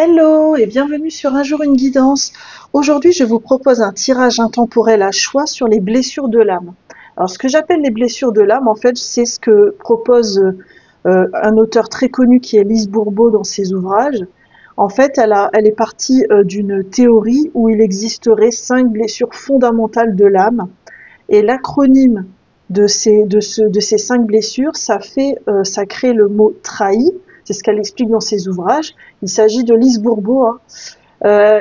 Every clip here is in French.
Hello et bienvenue sur Un jour une guidance. Aujourd'hui, je vous propose un tirage intemporel à choix sur les blessures de l'âme. Alors, ce que j'appelle les blessures de l'âme, en fait, c'est ce que propose un auteur très connu qui est Lise Bourbeau dans ses ouvrages. En fait, elle est partie d'une théorie où il existerait 5 blessures fondamentales de l'âme. Et l'acronyme de ces 5 blessures, ça crée le mot trahi. C'est ce qu'elle explique dans ses ouvrages. Il s'agit de Lise Bourbeau, hein.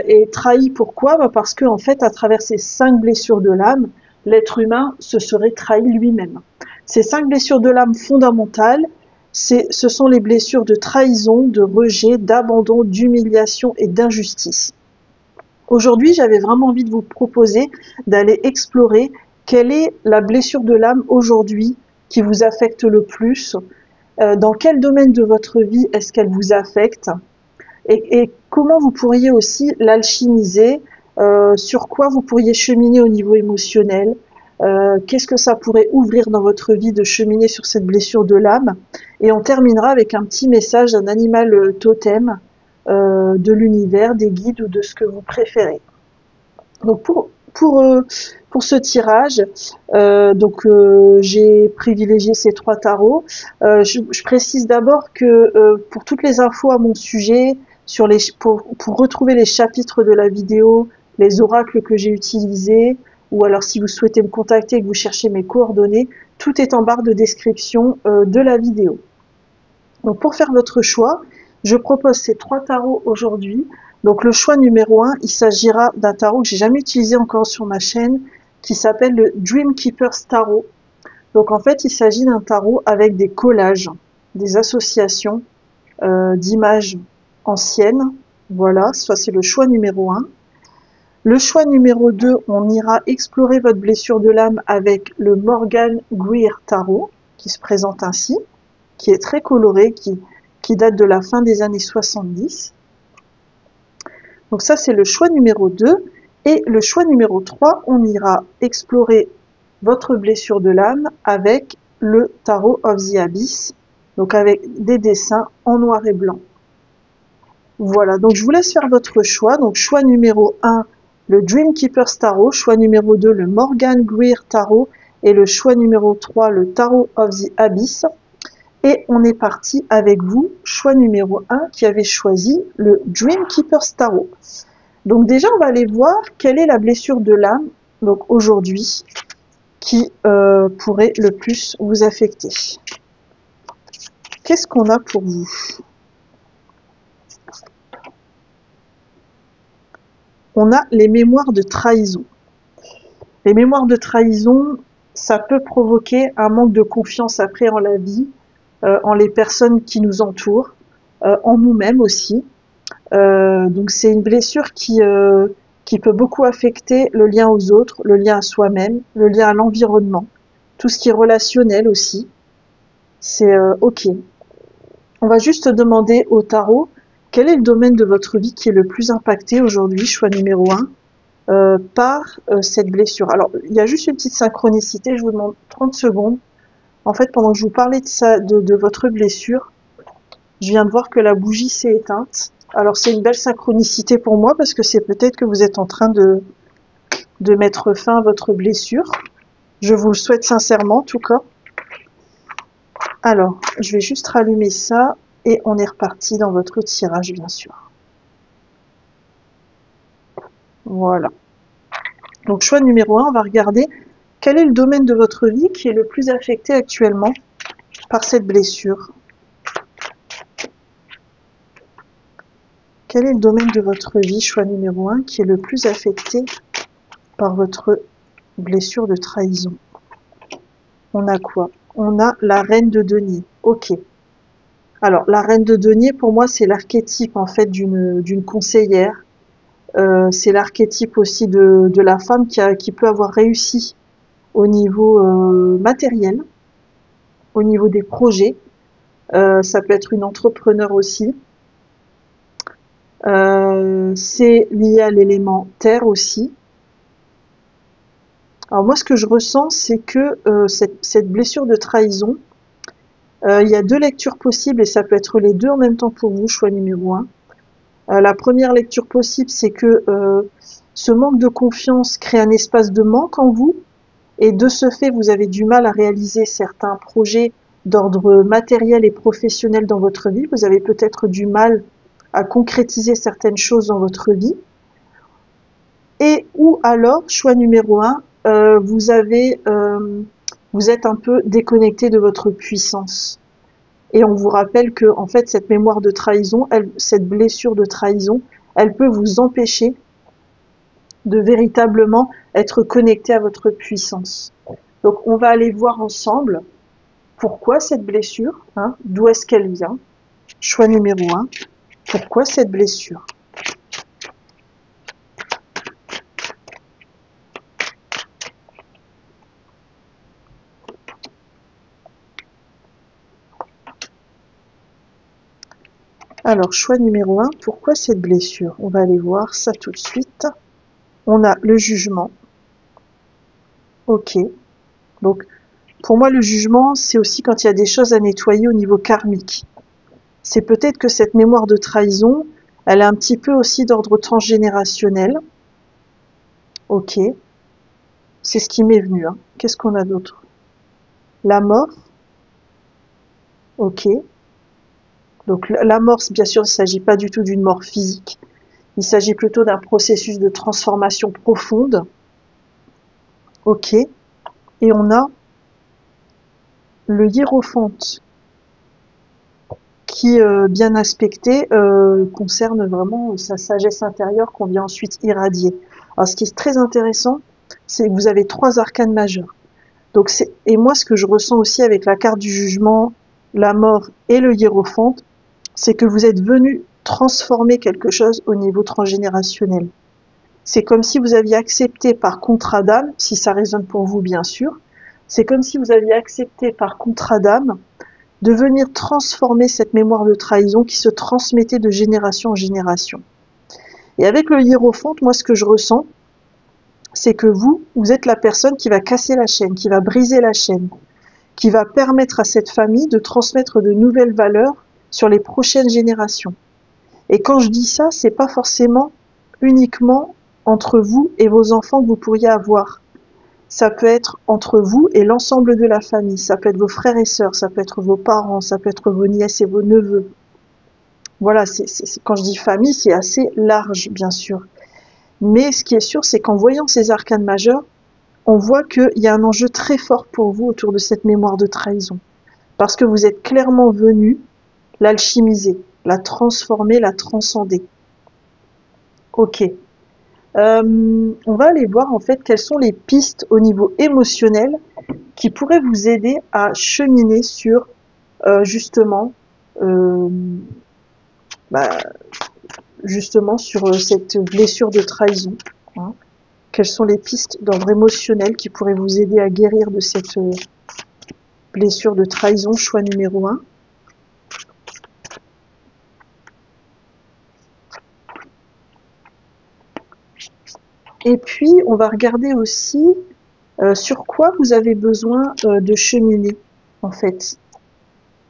Et trahi, pourquoi? Parce que en fait, à travers ces 5 blessures de l'âme, l'être humain se serait trahi lui-même. Ces 5 blessures de l'âme fondamentales, ce sont les blessures de trahison, de rejet, d'abandon, d'humiliation et d'injustice. Aujourd'hui, j'avais vraiment envie de vous proposer d'aller explorer quelle est la blessure de l'âme aujourd'hui qui vous affecte le plus, dans quel domaine de votre vie est-ce qu'elle vous affecte, et comment vous pourriez aussi l'alchimiser, sur quoi vous pourriez cheminer au niveau émotionnel, qu'est-ce que ça pourrait ouvrir dans votre vie de cheminer sur cette blessure de l'âme. Et on terminera avec un petit message d'un animal totem, de l'univers, des guides ou de ce que vous préférez. Donc pour ce tirage, j'ai privilégié ces 3 tarots. Je précise d'abord que pour toutes les infos à mon sujet, pour retrouver les chapitres de la vidéo, les oracles que j'ai utilisés, ou alors si vous souhaitez me contacter et que vous cherchez mes coordonnées, tout est en barre de description de la vidéo. Donc pour faire votre choix, je propose ces 3 tarots aujourd'hui. Donc le choix numéro 1, il s'agira d'un tarot que j'ai jamais utilisé encore sur ma chaîne, qui s'appelle le Dream Keeper's Tarot. Donc en fait, il s'agit d'un tarot avec des collages, des associations d'images anciennes. Voilà, ça c'est le choix numéro 1. Le choix numéro 2, on ira explorer votre blessure de l'âme avec le Morgan Greer Tarot, qui se présente ainsi, qui est très coloré, qui date de la fin des années 70. Donc ça, c'est le choix numéro 2. Et le choix numéro 3, on ira explorer votre blessure de l'âme avec le Tarot of the Abyss, donc avec des dessins en noir et blanc. Voilà, donc je vous laisse faire votre choix. Donc choix numéro 1, le Dream Keeper's Tarot, choix numéro 2, le Morgan Greer Tarot, et le choix numéro 3, le Tarot of the Abyss. Et on est parti avec vous, choix numéro 1, qui avait choisi le Dream Keeper's Tarot. Donc déjà, on va aller voir quelle est la blessure de l'âme, donc aujourd'hui, qui pourrait le plus vous affecter. Qu'est-ce qu'on a pour vous? On a les mémoires de trahison. Les mémoires de trahison, ça peut provoquer un manque de confiance après en la vie, en les personnes qui nous entourent, en nous-mêmes aussi. Donc c'est une blessure qui peut beaucoup affecter le lien aux autres, le lien à soi-même, le lien à l'environnement, tout ce qui est relationnel aussi. C'est ok. On va juste demander au tarot quel est le domaine de votre vie qui est le plus impacté aujourd'hui, choix numéro 1, par cette blessure. Alors il y a juste une petite synchronicité, je vous demande 30 secondes. En fait, pendant que je vous parlais de votre blessure, je viens de voir que la bougie s'est éteinte. Alors c'est une belle synchronicité pour moi parce que c'est peut-être que vous êtes en train de mettre fin à votre blessure. Je vous le souhaite sincèrement en tout cas. Alors, je vais juste rallumer ça et on est reparti dans votre tirage bien sûr. Voilà. Donc choix numéro 1, on va regarder quel est le domaine de votre vie qui est le plus affecté actuellement par cette blessure. Quel est le domaine de votre vie, choix numéro 1, qui est le plus affecté par votre blessure de trahison? On a quoi? On a la reine de denier. Ok. Alors, la reine de denier, pour moi, c'est l'archétype, en fait, d'une conseillère. C'est l'archétype aussi de la femme qui peut avoir réussi au niveau matériel, au niveau des projets. Ça peut être une entrepreneur aussi. C'est lié à l'élément terre aussi. Alors moi, ce que je ressens, c'est que cette blessure de trahison, il y a 2 lectures possibles et ça peut être les 2 en même temps pour vous, choix numéro 1. La première lecture possible, c'est que ce manque de confiance crée un espace de manque en vous, et de ce fait, vous avez du mal à réaliser certains projets d'ordre matériel et professionnel dans votre vie. Vous avez peut-être du mal à concrétiser certaines choses dans votre vie. Et ou alors, choix numéro 1, vous êtes un peu déconnecté de votre puissance. Et on vous rappelle que, en fait, cette mémoire de trahison, cette blessure de trahison, elle peut vous empêcher de véritablement être connecté à votre puissance. Donc, on va aller voir ensemble pourquoi cette blessure, hein, d'où est-ce qu'elle vient. Choix numéro 1, pourquoi cette blessure? Alors, choix numéro 1, pourquoi cette blessure? On va aller voir ça tout de suite. On a le jugement. Ok. Donc, pour moi, le jugement, c'est aussi quand il y a des choses à nettoyer au niveau karmique. C'est peut-être que cette mémoire de trahison, elle est un petit peu aussi d'ordre transgénérationnel. Ok. C'est ce qui m'est venu. Hein. Qu'est-ce qu'on a d'autre? La mort. Ok. Donc la mort, bien sûr, il ne s'agit pas du tout d'une mort physique. Il s'agit plutôt d'un processus de transformation profonde. Ok. Et on a le hiérophante qui, bien aspecté, concerne vraiment sa sagesse intérieure qu'on vient ensuite irradier. Alors ce qui est très intéressant, c'est que vous avez 3 arcanes majeurs. Donc et moi ce que je ressens aussi avec la carte du jugement, la mort et le hiérophante, c'est que vous êtes venu transformer quelque chose au niveau transgénérationnel. C'est comme si vous aviez accepté par contrat d'âme, si ça résonne pour vous bien sûr, c'est comme si vous aviez accepté par contrat d'âme de venir transformer cette mémoire de trahison qui se transmettait de génération en génération. Et avec le hiérophante, moi ce que je ressens, c'est que vous êtes la personne qui va casser la chaîne, qui va briser la chaîne, qui va permettre à cette famille de transmettre de nouvelles valeurs sur les prochaines générations. Et quand je dis ça, c'est pas forcément uniquement entre vous et vos enfants que vous pourriez avoir. Ça peut être entre vous et l'ensemble de la famille. Ça peut être vos frères et sœurs, ça peut être vos parents, ça peut être vos nièces et vos neveux. Voilà, quand je dis famille, c'est assez large, bien sûr. Mais ce qui est sûr, c'est qu'en voyant ces arcanes majeurs, on voit qu'il y a un enjeu très fort pour vous autour de cette mémoire de trahison. Parce que vous êtes clairement venu l'alchimiser, la transformer, la transcender. Ok. On va aller voir en fait quelles sont les pistes au niveau émotionnel qui pourraient vous aider à cheminer sur justement sur cette blessure de trahison. Hein. Quelles sont les pistes d'ordre émotionnel qui pourraient vous aider à guérir de cette blessure de trahison? Choix numéro 1. Et puis, on va regarder aussi sur quoi vous avez besoin de cheminer, en fait.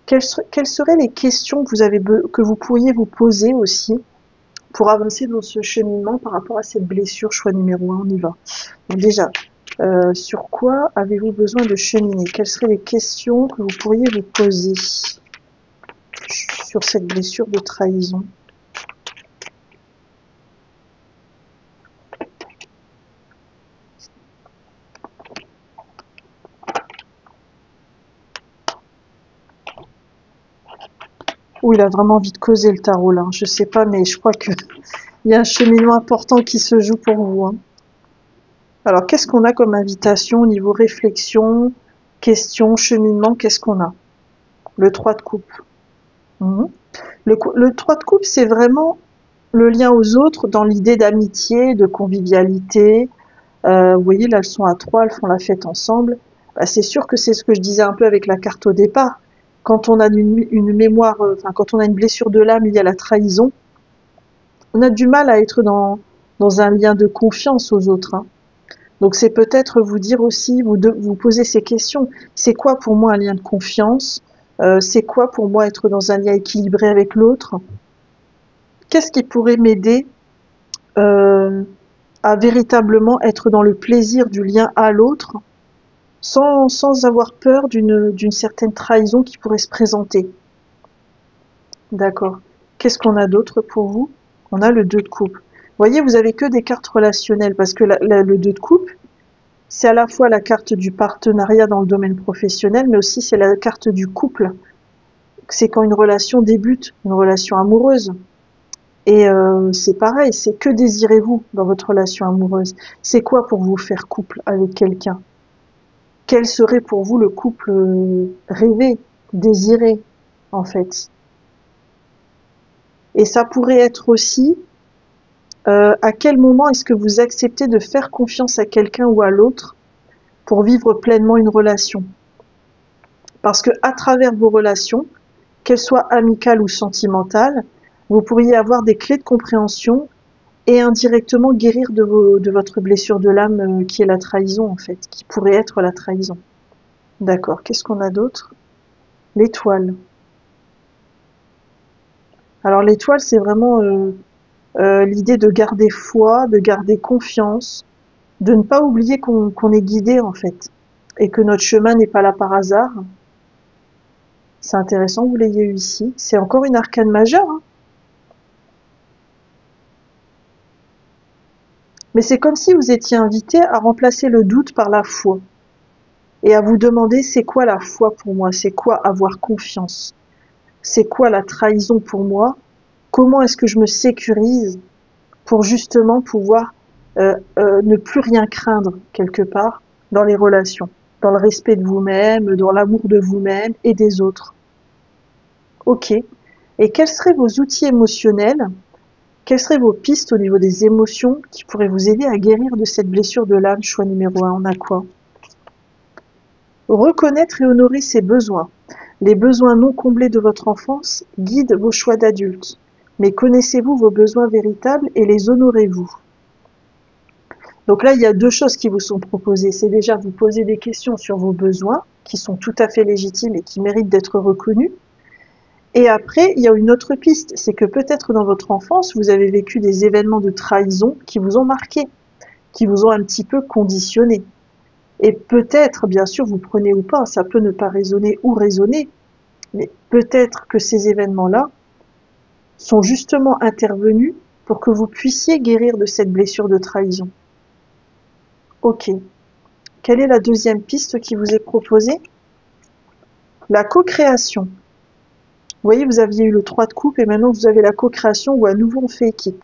Quelles seraient les questions que vous pourriez vous poser aussi pour avancer dans ce cheminement par rapport à cette blessure? Choix numéro 1, on y va. Donc déjà, sur quoi avez-vous besoin de cheminer? Quelles seraient les questions que vous pourriez vous poser sur cette blessure de trahison? Oh, il a vraiment envie de causer le tarot là. Je sais pas, mais je crois que il y a un cheminement important qui se joue pour vous. Hein. Alors, qu'est-ce qu'on a comme invitation au niveau réflexion, question, cheminement? Qu'est-ce qu'on a? Le 3 de coupe. Le 3 de coupe, c'est vraiment le lien aux autres dans l'idée d'amitié, de convivialité. Vous voyez, là, elles sont à 3, elles font la fête ensemble. Bah, c'est sûr que c'est ce que je disais un peu avec la carte au départ. Quand on a une mémoire, quand on a une blessure de l'âme liée à la trahison, on a du mal à être dans un lien de confiance aux autres. Hein. Donc c'est peut-être vous dire aussi, vous poser ces questions. C'est quoi pour moi un lien de confiance? C'est quoi pour moi être dans un lien équilibré avec l'autre? Qu'est-ce qui pourrait m'aider euh, à véritablement être dans le plaisir du lien à l'autre, sans avoir peur d'une certaine trahison qui pourrait se présenter? D'accord. Qu'est-ce qu'on a d'autre pour vous? On a le 2 de coupe. Vous voyez, vous avez que des cartes relationnelles, parce que le 2 de coupe, c'est à la fois la carte du partenariat dans le domaine professionnel, mais aussi c'est la carte du couple. C'est quand une relation débute, une relation amoureuse. Et c'est pareil, c'est que désirez-vous dans votre relation amoureuse? C'est quoi pour vous faire couple avec quelqu'un? Quel serait pour vous le couple rêvé, désiré, en fait? Et ça pourrait être aussi à quel moment est-ce que vous acceptez de faire confiance à quelqu'un ou à l'autre pour vivre pleinement une relation? Parce que à travers vos relations, qu'elles soient amicales ou sentimentales, vous pourriez avoir des clés de compréhension et indirectement guérir de votre blessure de l'âme qui est la trahison en fait, qui pourrait être la trahison. D'accord, qu'est-ce qu'on a d'autre? L'étoile. Alors l'étoile, c'est vraiment l'idée de garder foi, de garder confiance, de ne pas oublier qu'on est guidé en fait, et que notre chemin n'est pas là par hasard. C'est intéressant que vous l'ayez eu ici. C'est encore une arcane majeure, hein. Mais c'est comme si vous étiez invité à remplacer le doute par la foi. Et à vous demander, c'est quoi la foi pour moi? C'est quoi avoir confiance? C'est quoi la trahison pour moi? Comment est-ce que je me sécurise pour justement pouvoir ne plus rien craindre quelque part dans les relations, dans le respect de vous-même, dans l'amour de vous-même et des autres? Ok. Et quels seraient vos outils émotionnels? Quelles seraient vos pistes au niveau des émotions qui pourraient vous aider à guérir de cette blessure de l'âme? Choix numéro 1, on a quoi? Reconnaître et honorer ses besoins. Les besoins non comblés de votre enfance guident vos choix d'adulte. Mais connaissez-vous vos besoins véritables et les honorez-vous? Donc là, il y a 2 choses qui vous sont proposées. C'est déjà vous poser des questions sur vos besoins, qui sont tout à fait légitimes et qui méritent d'être reconnus. Et après, il y a une autre piste, c'est que peut-être dans votre enfance, vous avez vécu des événements de trahison qui vous ont marqué, qui vous ont un petit peu conditionné. Et peut-être, bien sûr, vous prenez ou pas, ça peut ne pas résonner ou résonner, mais peut-être que ces événements-là sont justement intervenus pour que vous puissiez guérir de cette blessure de trahison. Ok. Quelle est la deuxième piste qui vous est proposée? La co-création. Vous voyez, vous aviez eu le 3 de coupe et maintenant vous avez la co-création où à nouveau on fait équipe.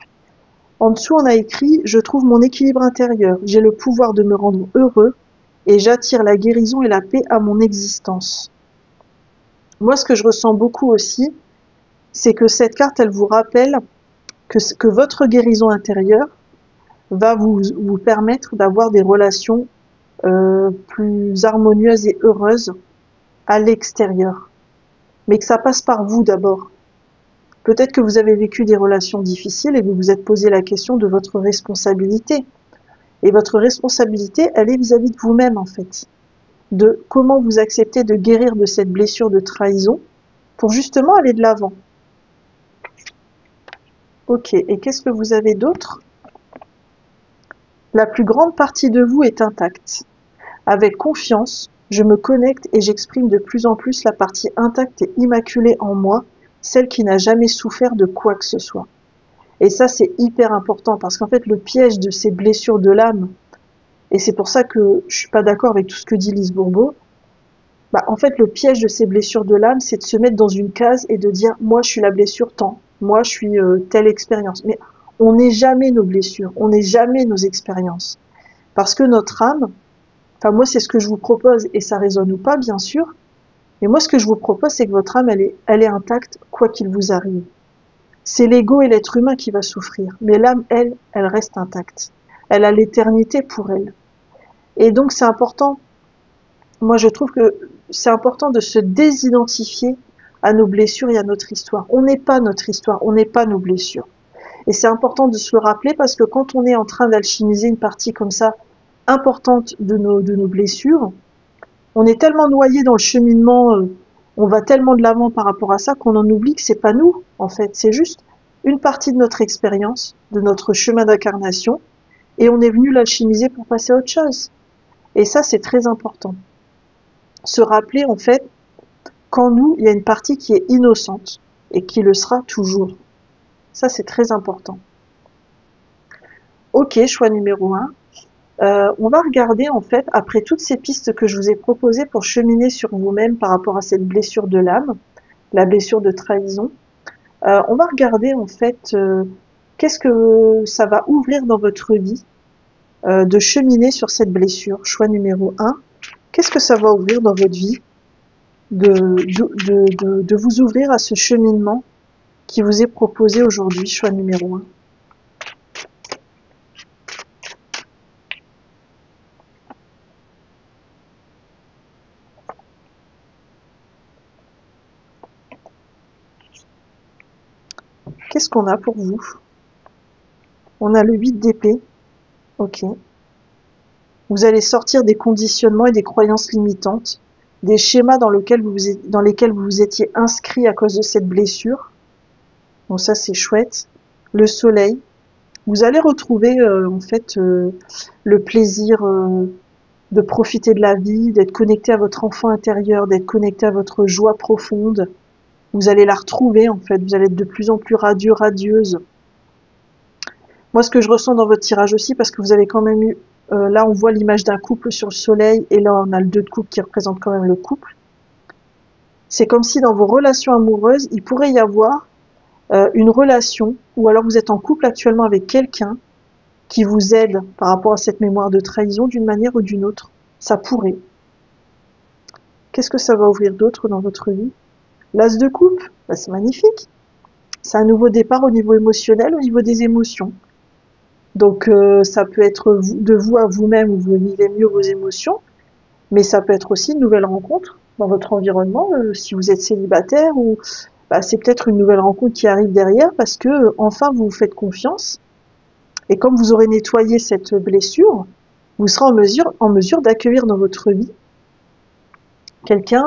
En dessous, on a écrit « Je trouve mon équilibre intérieur, j'ai le pouvoir de me rendre heureux et j'attire la guérison et la paix à mon existence. » Moi, ce que je ressens beaucoup aussi, c'est que cette carte, elle vous rappelle que votre guérison intérieure va vous permettre d'avoir des relations plus harmonieuses et heureuses à l'extérieur. Mais que ça passe par vous d'abord. Peut-être que vous avez vécu des relations difficiles et vous vous êtes posé la question de votre responsabilité. Et votre responsabilité, elle est vis-à-vis de vous-même en fait. De comment vous acceptez de guérir de cette blessure de trahison pour justement aller de l'avant. Ok, et qu'est-ce que vous avez d'autre? La plus grande partie de vous est intacte. Avec confiance, je me connecte et j'exprime de plus en plus la partie intacte et immaculée en moi, celle qui n'a jamais souffert de quoi que ce soit. Et ça, c'est hyper important parce qu'en fait, le piège de ces blessures de l'âme, et c'est pour ça que je suis pas d'accord avec tout ce que dit Lise Bourbeau, en fait, le piège de ces blessures de l'âme, c'est de se mettre dans une case et de dire, moi, je suis la blessure tant, moi, je suis telle expérience. Mais on n'est jamais nos blessures, on n'est jamais nos expériences. Parce que notre âme, enfin, moi, c'est ce que je vous propose, et ça résonne ou pas, bien sûr, mais moi, ce que je vous propose, c'est que votre âme, elle est intacte, quoi qu'il vous arrive. C'est l'ego et l'être humain qui va souffrir, mais l'âme, elle reste intacte. Elle a l'éternité pour elle. Et donc, c'est important. Moi, je trouve que c'est important de se désidentifier à nos blessures et à notre histoire. On n'est pas notre histoire, on n'est pas nos blessures. Et c'est important de se le rappeler parce que quand on est en train d'alchimiser une partie comme ça, importante de nos blessures, on est tellement noyé dans le cheminement, on va tellement de l'avant par rapport à ça qu'on en oublie que c'est pas nous, en fait. C'est juste une partie de notre expérience, de notre chemin d'incarnation, et on est venu l'alchimiser pour passer à autre chose. Et ça, c'est très important. Se rappeler, en fait, qu'en nous, il y a une partie qui est innocente, et qui le sera toujours. Ça, c'est très important. Ok, choix numéro 1. On va regarder, en fait, après toutes ces pistes que je vous ai proposées pour cheminer sur vous-même par rapport à cette blessure de l'âme, la blessure de trahison, on va regarder, en fait, qu'est-ce que ça va ouvrir dans votre vie de cheminer sur cette blessure. Choix numéro 1. Qu'est-ce que ça va ouvrir dans votre vie de vous ouvrir à ce cheminement qui vous est proposé aujourd'hui. Choix numéro 1. Qu'est-ce qu'on a pour vous? On a le 8 d'épée. Ok. Vous allez sortir des conditionnements et des croyances limitantes, des schémas dans lesquels vous vous étiez inscrit à cause de cette blessure. Donc ça, c'est chouette. Le soleil. Vous allez retrouver en fait le plaisir de profiter de la vie, d'être connecté à votre enfant intérieur, d'être connecté à votre joie profonde. Vous allez la retrouver en fait. Vous allez être de plus en plus radieux, radieuse. Moi, ce que je ressens dans votre tirage aussi, parce que vous avez quand même eu, là on voit l'image d'un couple sur le soleil, et là on a le 2 de coupe qui représente quand même le couple. C'est comme si dans vos relations amoureuses, il pourrait y avoir une relation, ou alors vous êtes en couple actuellement avec quelqu'un qui vous aide par rapport à cette mémoire de trahison d'une manière ou d'une autre. Ça pourrait. Qu'est-ce que ça va ouvrir d'autre dans votre vie? L'as de coupe, bah, c'est magnifique. C'est un nouveau départ au niveau émotionnel, au niveau des émotions. Donc ça peut être de vous à vous-même où vous vivez mieux vos émotions, mais ça peut être aussi une nouvelle rencontre dans votre environnement, si vous êtes célibataire, ou bah, c'est peut-être une nouvelle rencontre qui arrive derrière parce que enfin vous vous faites confiance, et comme vous aurez nettoyé cette blessure, vous serez en mesure d'accueillir dans votre vie quelqu'un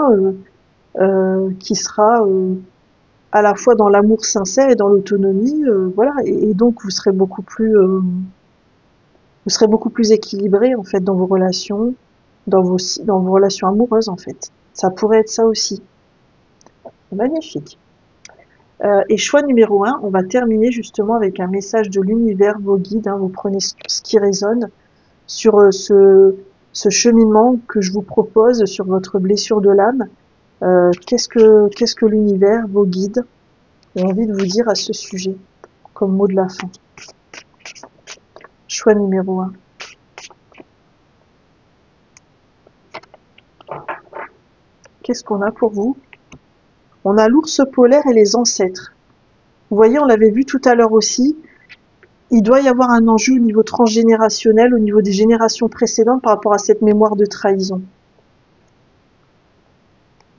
qui sera à la fois dans l'amour sincère et dans l'autonomie, voilà, et donc vous serez beaucoup plus équilibré en fait dans vos relations, dans vos relations amoureuses en fait. Ça pourrait être ça aussi. Magnifique. Et choix numéro 1, on va terminer justement avec un message de l'univers, vos guides, hein, vous prenez ce qui résonne sur ce cheminement que je vous propose sur votre blessure de l'âme. Qu'est-ce que l'univers, vos guides, ont envie de vous dire à ce sujet, comme mot de la fin? Choix numéro 1. Qu'est-ce qu'on a pour vous? On a l'ours polaire et les ancêtres. Vous voyez, on l'avait vu tout à l'heure aussi, il doit y avoir un enjeu au niveau transgénérationnel, au niveau des générations précédentes par rapport à cette mémoire de trahison.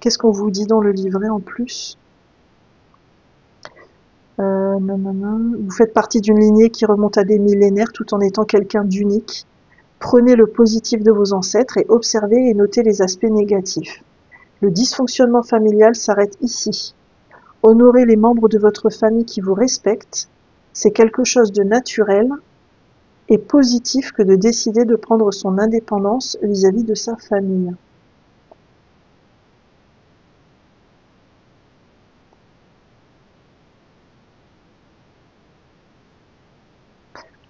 Qu'est-ce qu'on vous dit dans le livret en plus? Vous faites partie d'une lignée qui remonte à des millénaires tout en étant quelqu'un d'unique. Prenez le positif de vos ancêtres et observez et notez les aspects négatifs. Le dysfonctionnement familial s'arrête ici. Honorez les membres de votre famille qui vous respectent. C'est quelque chose de naturel et positif que de décider de prendre son indépendance vis-à-vis de sa famille.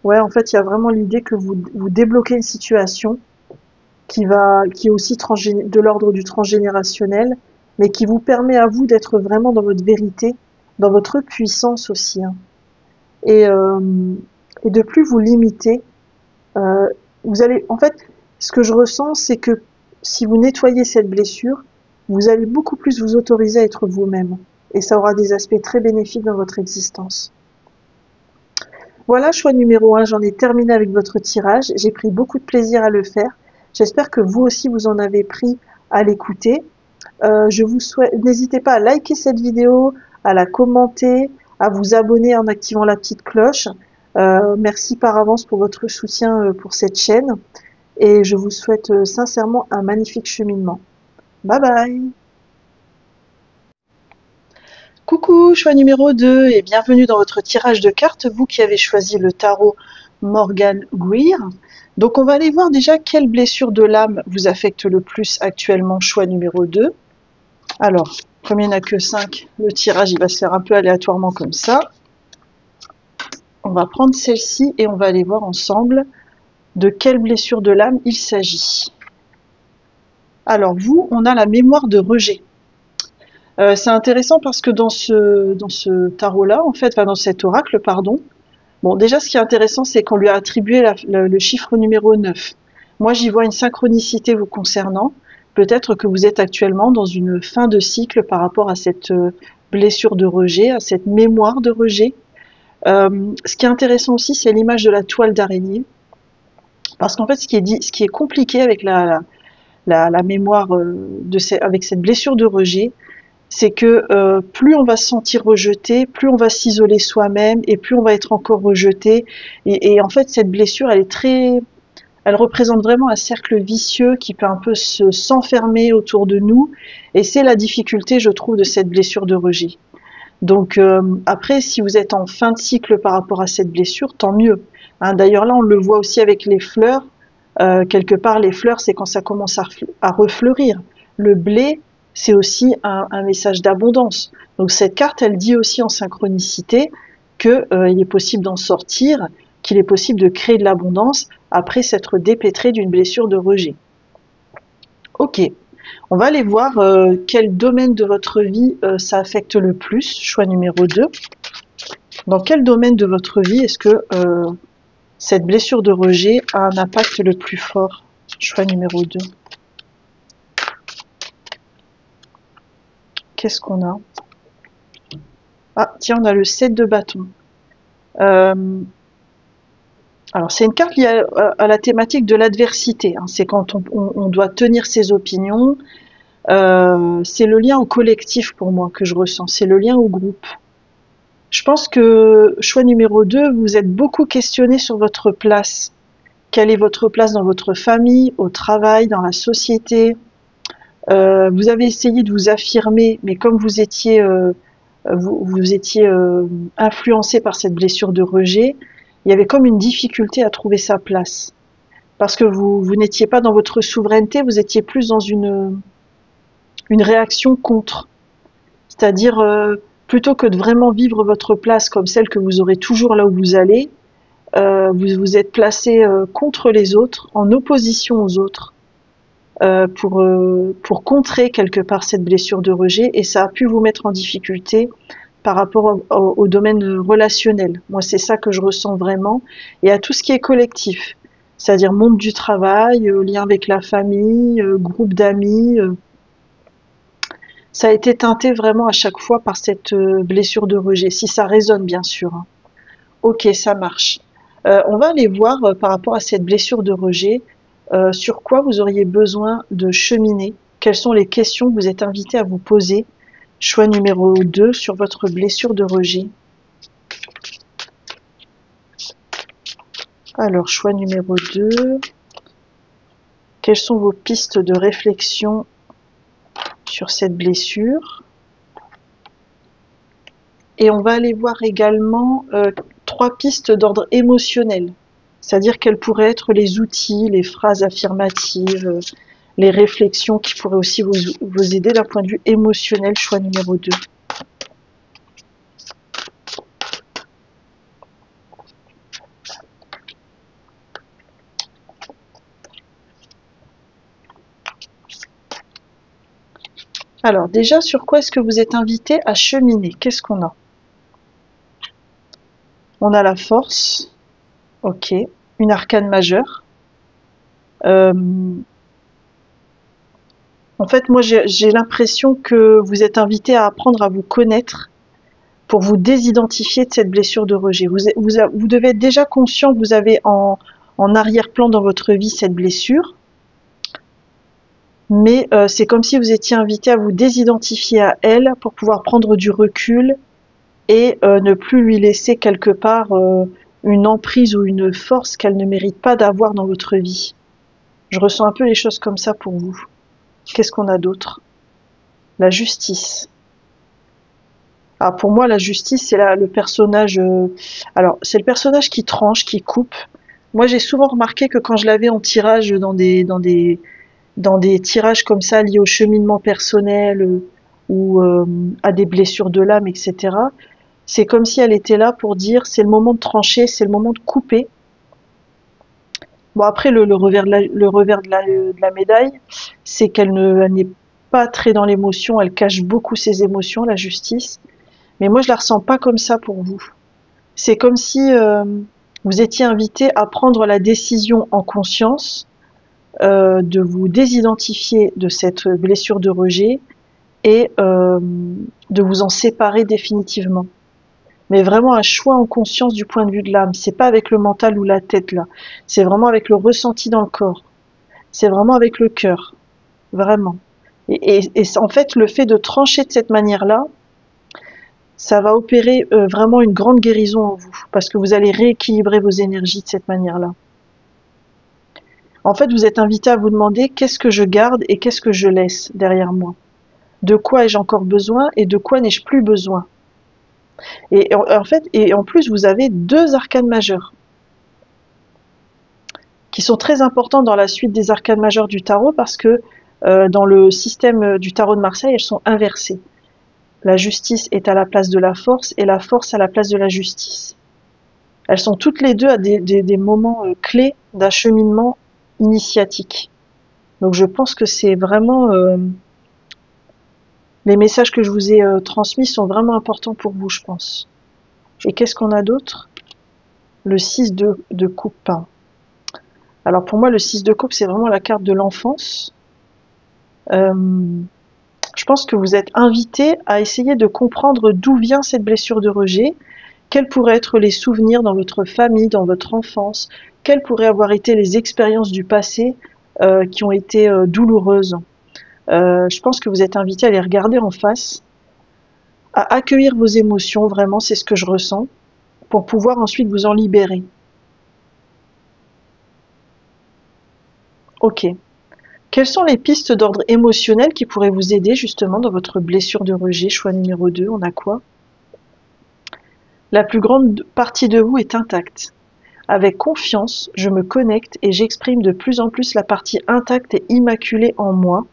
Ouais, en fait, il y a vraiment l'idée que vous débloquez une situation qui est aussi de l'ordre du transgénérationnel, mais qui vous permet à vous d'être vraiment dans votre vérité, dans votre puissance aussi, hein. Et de plus vous limiter. Vous allez, en fait, ce que je ressens, c'est que si vous nettoyez cette blessure, vous allez beaucoup plus vous autoriser à être vous-même. Et ça aura des aspects très bénéfiques dans votre existence. Voilà, choix numéro 1, j'en ai terminé avec votre tirage. J'ai pris beaucoup de plaisir à le faire. J'espère que vous aussi, vous en avez pris à l'écouter. Je vous souhaite, n'hésitez pas à liker cette vidéo, à la commenter, à vous abonner en activant la petite cloche. Merci par avance pour votre soutien pour cette chaîne. Et je vous souhaite sincèrement un magnifique cheminement. Bye bye! Coucou, choix numéro 2 et bienvenue dans votre tirage de cartes, vous qui avez choisi le tarot Morgan Greer. Donc on va aller voir déjà quelle blessure de l'âme vous affecte le plus actuellement, choix numéro 2. Alors, comme il n'y en a que 5, le tirage il va se faire un peu aléatoirement comme ça. On va prendre celle-ci et on va aller voir ensemble de quelle blessure de l'âme il s'agit. Alors vous, on a la mémoire de rejet. C'est intéressant parce que dans ce tarot-là, en fait, enfin dans cet oracle, pardon, bon, déjà ce qui est intéressant, c'est qu'on lui a attribué le chiffre numéro 9. Moi, j'y vois une synchronicité vous concernant. Peut-être que vous êtes actuellement dans une fin de cycle par rapport à cette blessure de rejet, à cette mémoire de rejet. Ce qui est intéressant aussi, c'est l'image de la toile d'araignée. Parce qu'en fait, ce qui est compliqué avec la mémoire avec cette blessure de rejet, c'est que plus on va se sentir rejeté, plus on va s'isoler soi-même et plus on va être encore rejeté. Et en fait, cette blessure, elle représente vraiment un cercle vicieux qui peut un peu s'enfermer autour de nous. Et c'est la difficulté, je trouve, de cette blessure de rejet. Donc après, si vous êtes en fin de cycle par rapport à cette blessure, tant mieux. Hein, d'ailleurs là, on le voit aussi avec les fleurs. Quelque part, les fleurs, c'est quand ça commence à refleurir. Le blé, c'est aussi un message d'abondance. Donc cette carte, elle dit aussi en synchronicité qu'il est possible d'en sortir, qu'il est possible de créer de l'abondance après s'être dépêtré d'une blessure de rejet. Ok, on va aller voir quel domaine de votre vie ça affecte le plus, choix numéro 2. Dans quel domaine de votre vie est-ce que cette blessure de rejet a un impact le plus fort, choix numéro 2. Qu'est-ce qu'on a? Ah, tiens, on a le 7 de bâton. Alors, c'est une carte liée à la thématique de l'adversité. Hein. C'est quand on doit tenir ses opinions. C'est le lien au collectif pour moi que je ressens. C'est le lien au groupe. Je pense que, choix numéro 2, vous êtes beaucoup questionné sur votre place. Quelle est votre place dans votre famille, au travail, dans la société? Vous avez essayé de vous affirmer, mais comme vous étiez influencé par cette blessure de rejet, il y avait comme une difficulté à trouver sa place. Parce que vous n'étiez pas dans votre souveraineté, vous étiez plus dans une réaction contre. C'est-à-dire, plutôt que de vraiment vivre votre place comme celle que vous aurez toujours là où vous allez, vous vous êtes placé contre les autres, en opposition aux autres. Pour contrer quelque part cette blessure de rejet, et ça a pu vous mettre en difficulté par rapport au domaine relationnel. Moi, c'est ça que je ressens vraiment, et à tout ce qui est collectif, c'est-à-dire monde du travail, lien avec la famille, groupe d'amis. Ça a été teinté vraiment à chaque fois par cette blessure de rejet, si ça résonne bien sûr. Hein. Ok, ça marche. On va aller voir par rapport à cette blessure de rejet, sur quoi vous auriez besoin de cheminer, quelles sont les questions que vous êtes invité à vous poser. Choix numéro 2 sur votre blessure de rejet. Alors, choix numéro 2. Quelles sont vos pistes de réflexion sur cette blessure? Et on va aller voir également 3 pistes d'ordre émotionnel. C'est-à-dire quels pourraient être les outils, les phrases affirmatives, les réflexions qui pourraient aussi vous aider d'un point de vue émotionnel, choix numéro 2. Alors déjà, sur quoi est-ce que vous êtes invité à cheminer? Qu'est-ce qu'on a? On a la force, ok, une arcane majeure. En fait, moi, j'ai l'impression que vous êtes invité à apprendre à vous connaître pour vous désidentifier de cette blessure de rejet. Vous devez être déjà conscient que vous avez en arrière-plan dans votre vie cette blessure, mais c'est comme si vous étiez invité à vous désidentifier à elle pour pouvoir prendre du recul et ne plus lui laisser quelque part une emprise ou une force qu'elle ne mérite pas d'avoir dans votre vie. Je ressens un peu les choses comme ça pour vous. Qu'est-ce qu'on a d'autre? La justice. Ah, pour moi, la justice, c'est le personnage. Alors, c'est le personnage qui tranche, qui coupe. Moi, j'ai souvent remarqué que quand je l'avais en tirage dans des tirages comme ça liés au cheminement personnel ou à des blessures de l'âme, etc. C'est comme si elle était là pour dire c'est le moment de trancher, c'est le moment de couper. Bon, après, le revers de la médaille, c'est elle n'est pas très dans l'émotion, elle cache beaucoup ses émotions, la justice. Mais moi, je la ressens pas comme ça pour vous. C'est comme si vous étiez invité à prendre la décision en conscience de vous désidentifier de cette blessure de rejet et de vous en séparer définitivement. Mais vraiment un choix en conscience du point de vue de l'âme. C'est pas avec le mental ou la tête là. C'est vraiment avec le ressenti dans le corps. C'est vraiment avec le cœur. Vraiment. Et en fait, le fait de trancher de cette manière-là, ça va opérer vraiment une grande guérison en vous. Parce que vous allez rééquilibrer vos énergies de cette manière-là. En fait, vous êtes invité à vous demander qu'est-ce que je garde et qu'est-ce que je laisse derrière moi. De quoi ai-je encore besoin et de quoi n'ai-je plus besoin. Et en fait, et en plus, vous avez 2 arcanes majeures qui sont très importants dans la suite des arcanes majeures du tarot parce que dans le système du tarot de Marseille, elles sont inversées. La justice est à la place de la force et la force à la place de la justice. Elles sont toutes les deux à des moments clés d'un cheminement initiatique. Donc je pense que c'est vraiment... les messages que je vous ai transmis sont vraiment importants pour vous, je pense. Et qu'est-ce qu'on a d'autre? Le 6 de coupe. Alors pour moi, le 6 de coupe, c'est vraiment la carte de l'enfance. Je pense que vous êtes invité à essayer de comprendre d'où vient cette blessure de rejet, quels pourraient être les souvenirs dans votre famille, dans votre enfance, quelles pourraient avoir été les expériences du passé qui ont été douloureuses. Je pense que vous êtes invité à les regarder en face, à accueillir vos émotions, vraiment, c'est ce que je ressens, pour pouvoir ensuite vous en libérer. Ok. Quelles sont les pistes d'ordre émotionnel qui pourraient vous aider justement dans votre blessure de rejet? Choix numéro 2, on a quoi? La plus grande partie de vous est intacte. Avec confiance, je me connecte et j'exprime de plus en plus la partie intacte et immaculée en moi,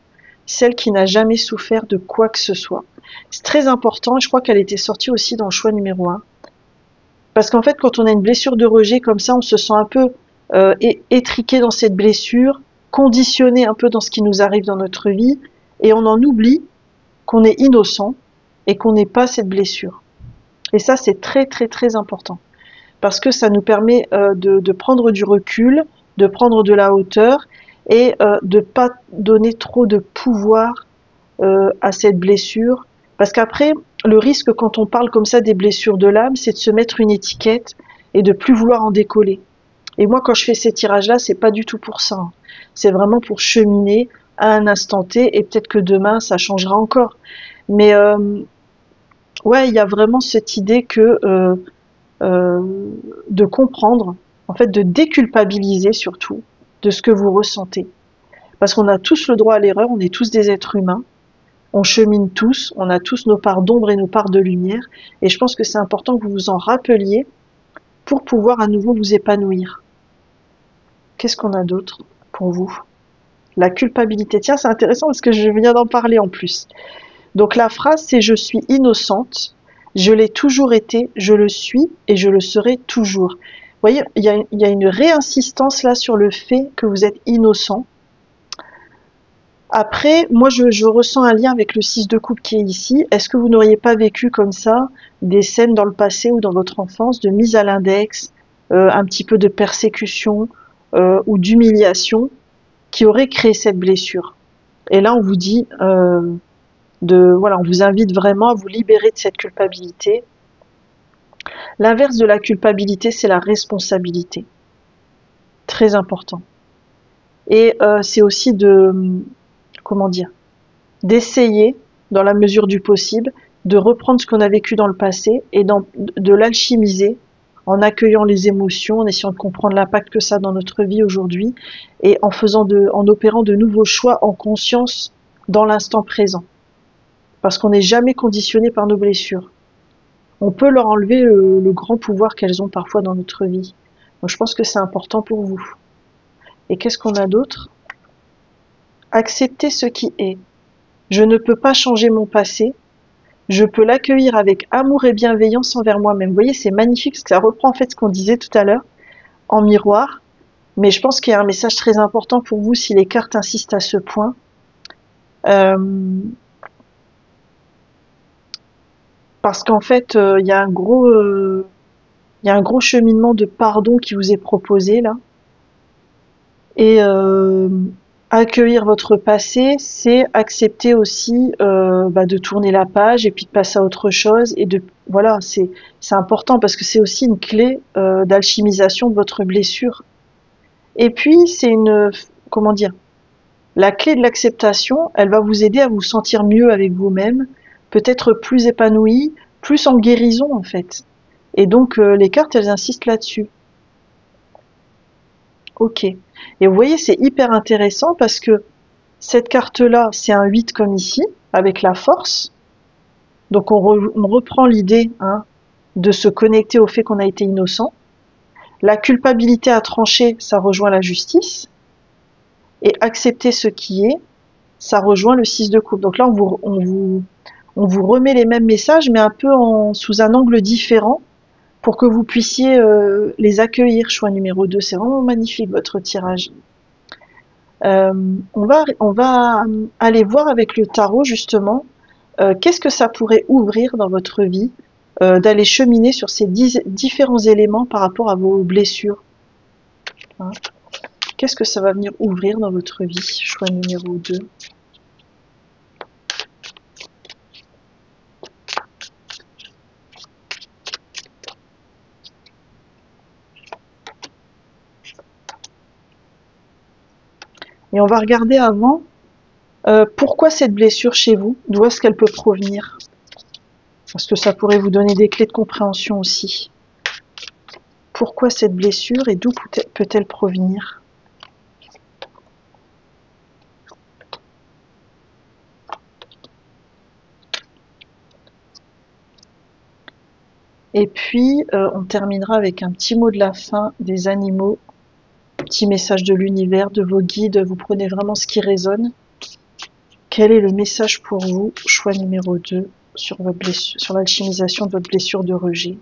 celle qui n'a jamais souffert de quoi que ce soit. C'est très important et je crois qu'elle était sortie aussi dans le choix numéro 1. Parce qu'en fait, quand on a une blessure de rejet comme ça, on se sent un peu étriqué dans cette blessure, conditionné un peu dans ce qui nous arrive dans notre vie, et on en oublie qu'on est innocent et qu'on n'est pas cette blessure. Et ça, c'est très très très important. Parce que ça nous permet de prendre du recul, de prendre de la hauteur, et de pas donner trop de pouvoir à cette blessure. Parce qu'après, le risque quand on parle comme ça des blessures de l'âme, c'est de se mettre une étiquette et de plus vouloir en décoller. Et moi, quand je fais ces tirages-là, c'est pas du tout pour ça. C'est vraiment pour cheminer à un instant T, et peut-être que demain, ça changera encore. Mais ouais, il y a vraiment cette idée que de comprendre, en fait, de déculpabiliser surtout de ce que vous ressentez. Parce qu'on a tous le droit à l'erreur, on est tous des êtres humains, on chemine tous, on a tous nos parts d'ombre et nos parts de lumière, et je pense que c'est important que vous vous en rappeliez pour pouvoir à nouveau vous épanouir. Qu'est-ce qu'on a d'autre pour vous? La culpabilité. Tiens, c'est intéressant parce que je viens d'en parler en plus. Donc la phrase, c'est « Je suis innocente, je l'ai toujours été, je le suis et je le serai toujours ». Vous voyez, il y a une réinsistance là sur le fait que vous êtes innocent. Après, moi, je ressens un lien avec le 6 de coupe qui est ici. Est-ce que vous n'auriez pas vécu comme ça des scènes dans le passé ou dans votre enfance de mise à l'index, un petit peu de persécution ou d'humiliation qui auraient créé cette blessure? Et là, on vous dit, voilà, on vous invite vraiment à vous libérer de cette culpabilité. L'inverse de la culpabilité, c'est la responsabilité. Très important. Et c'est aussi comment dire, d'essayer, dans la mesure du possible, de reprendre ce qu'on a vécu dans le passé et de l'alchimiser en accueillant les émotions, en essayant de comprendre l'impact que ça a dans notre vie aujourd'hui et en opérant de nouveaux choix en conscience dans l'instant présent. Parce qu'on n'est jamais conditionné par nos blessures. On peut leur enlever le grand pouvoir qu'elles ont parfois dans notre vie. Donc je pense que c'est important pour vous. Et qu'est-ce qu'on a d'autre? Accepter ce qui est. Je ne peux pas changer mon passé. Je peux l'accueillir avec amour et bienveillance envers moi-même. Vous voyez, c'est magnifique parce que ça reprend en fait ce qu'on disait tout à l'heure en miroir. Mais je pense qu'il y a un message très important pour vous si les cartes insistent à ce point. Parce qu'en fait, il y a un gros cheminement de pardon qui vous est proposé là. Et accueillir votre passé, c'est accepter aussi de tourner la page et puis de passer à autre chose. Et de voilà, c'est important parce que c'est aussi une clé d'alchimisation de votre blessure. Et puis c'est comment dire, la clé de l'acceptation, elle va vous aider à vous sentir mieux avec vous-même, peut-être plus épanoui, plus en guérison en fait. Et donc les cartes, elles insistent là-dessus. Ok. Et vous voyez, c'est hyper intéressant parce que cette carte-là, c'est un 8 comme ici, avec la force. Donc on reprend l'idée de se connecter au fait qu'on a été innocent. La culpabilité à trancher, ça rejoint la justice. Et accepter ce qui est, ça rejoint le 6 de coupe. Donc là, on vous remet les mêmes messages, mais un peu sous un angle différent pour que vous puissiez les accueillir. Choix numéro 2, c'est vraiment magnifique votre tirage. On va aller voir avec le tarot justement qu'est-ce que ça pourrait ouvrir dans votre vie, d'aller cheminer sur ces différents éléments par rapport à vos blessures. Hein. Qu'est-ce que ça va venir ouvrir dans votre vie? Choix numéro 2. Et on va regarder avant pourquoi cette blessure chez vous, d'où est-ce qu'elle peut provenir? Parce que ça pourrait vous donner des clés de compréhension aussi. Pourquoi cette blessure et d'où peut-elle provenir? Et puis, on terminera avec un petit mot de la fin des animaux, petit message de l'univers, de vos guides. Vous prenez vraiment ce qui résonne. Quel est le message pour vous? Choix numéro 2 sur votre blessure, sur l'alchimisation de votre blessure de rejet.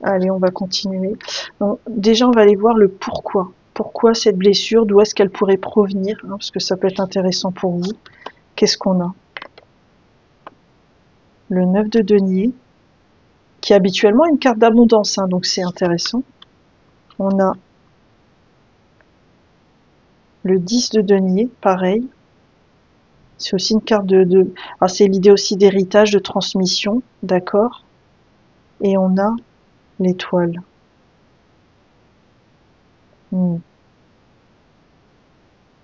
Allez, on va continuer. Donc, déjà, on va aller voir le pourquoi. Pourquoi cette blessure? D'où est-ce qu'elle pourrait provenir? Parce que ça peut être intéressant pour vous. Qu'est-ce qu'on a? Le 9 de denier, qui est habituellement une carte d'abondance, donc c'est intéressant. On a le 10 de denier, pareil. C'est aussi une carte Alors c'est l'idée aussi d'héritage, de transmission, d'accord. Et on a l'étoile.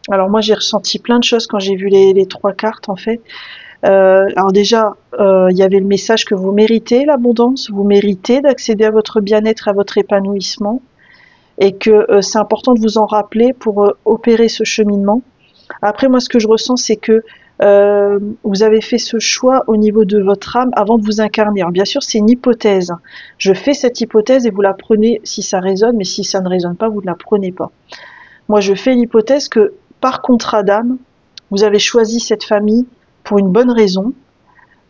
Alors moi j'ai ressenti plein de choses quand j'ai vu les 3 cartes en fait. Alors déjà, il y avait le message que vous méritez l'abondance, vous méritez d'accéder à votre bien-être, à votre épanouissement, et que c'est important de vous en rappeler pour opérer ce cheminement. Après, moi, ce que je ressens, c'est que vous avez fait ce choix au niveau de votre âme avant de vous incarner. Alors bien sûr, c'est une hypothèse. Je fais cette hypothèse et vous la prenez si ça résonne, mais si ça ne résonne pas, vous ne la prenez pas. Moi, je fais l'hypothèse que par contrat d'âme, vous avez choisi cette famille pour une bonne raison.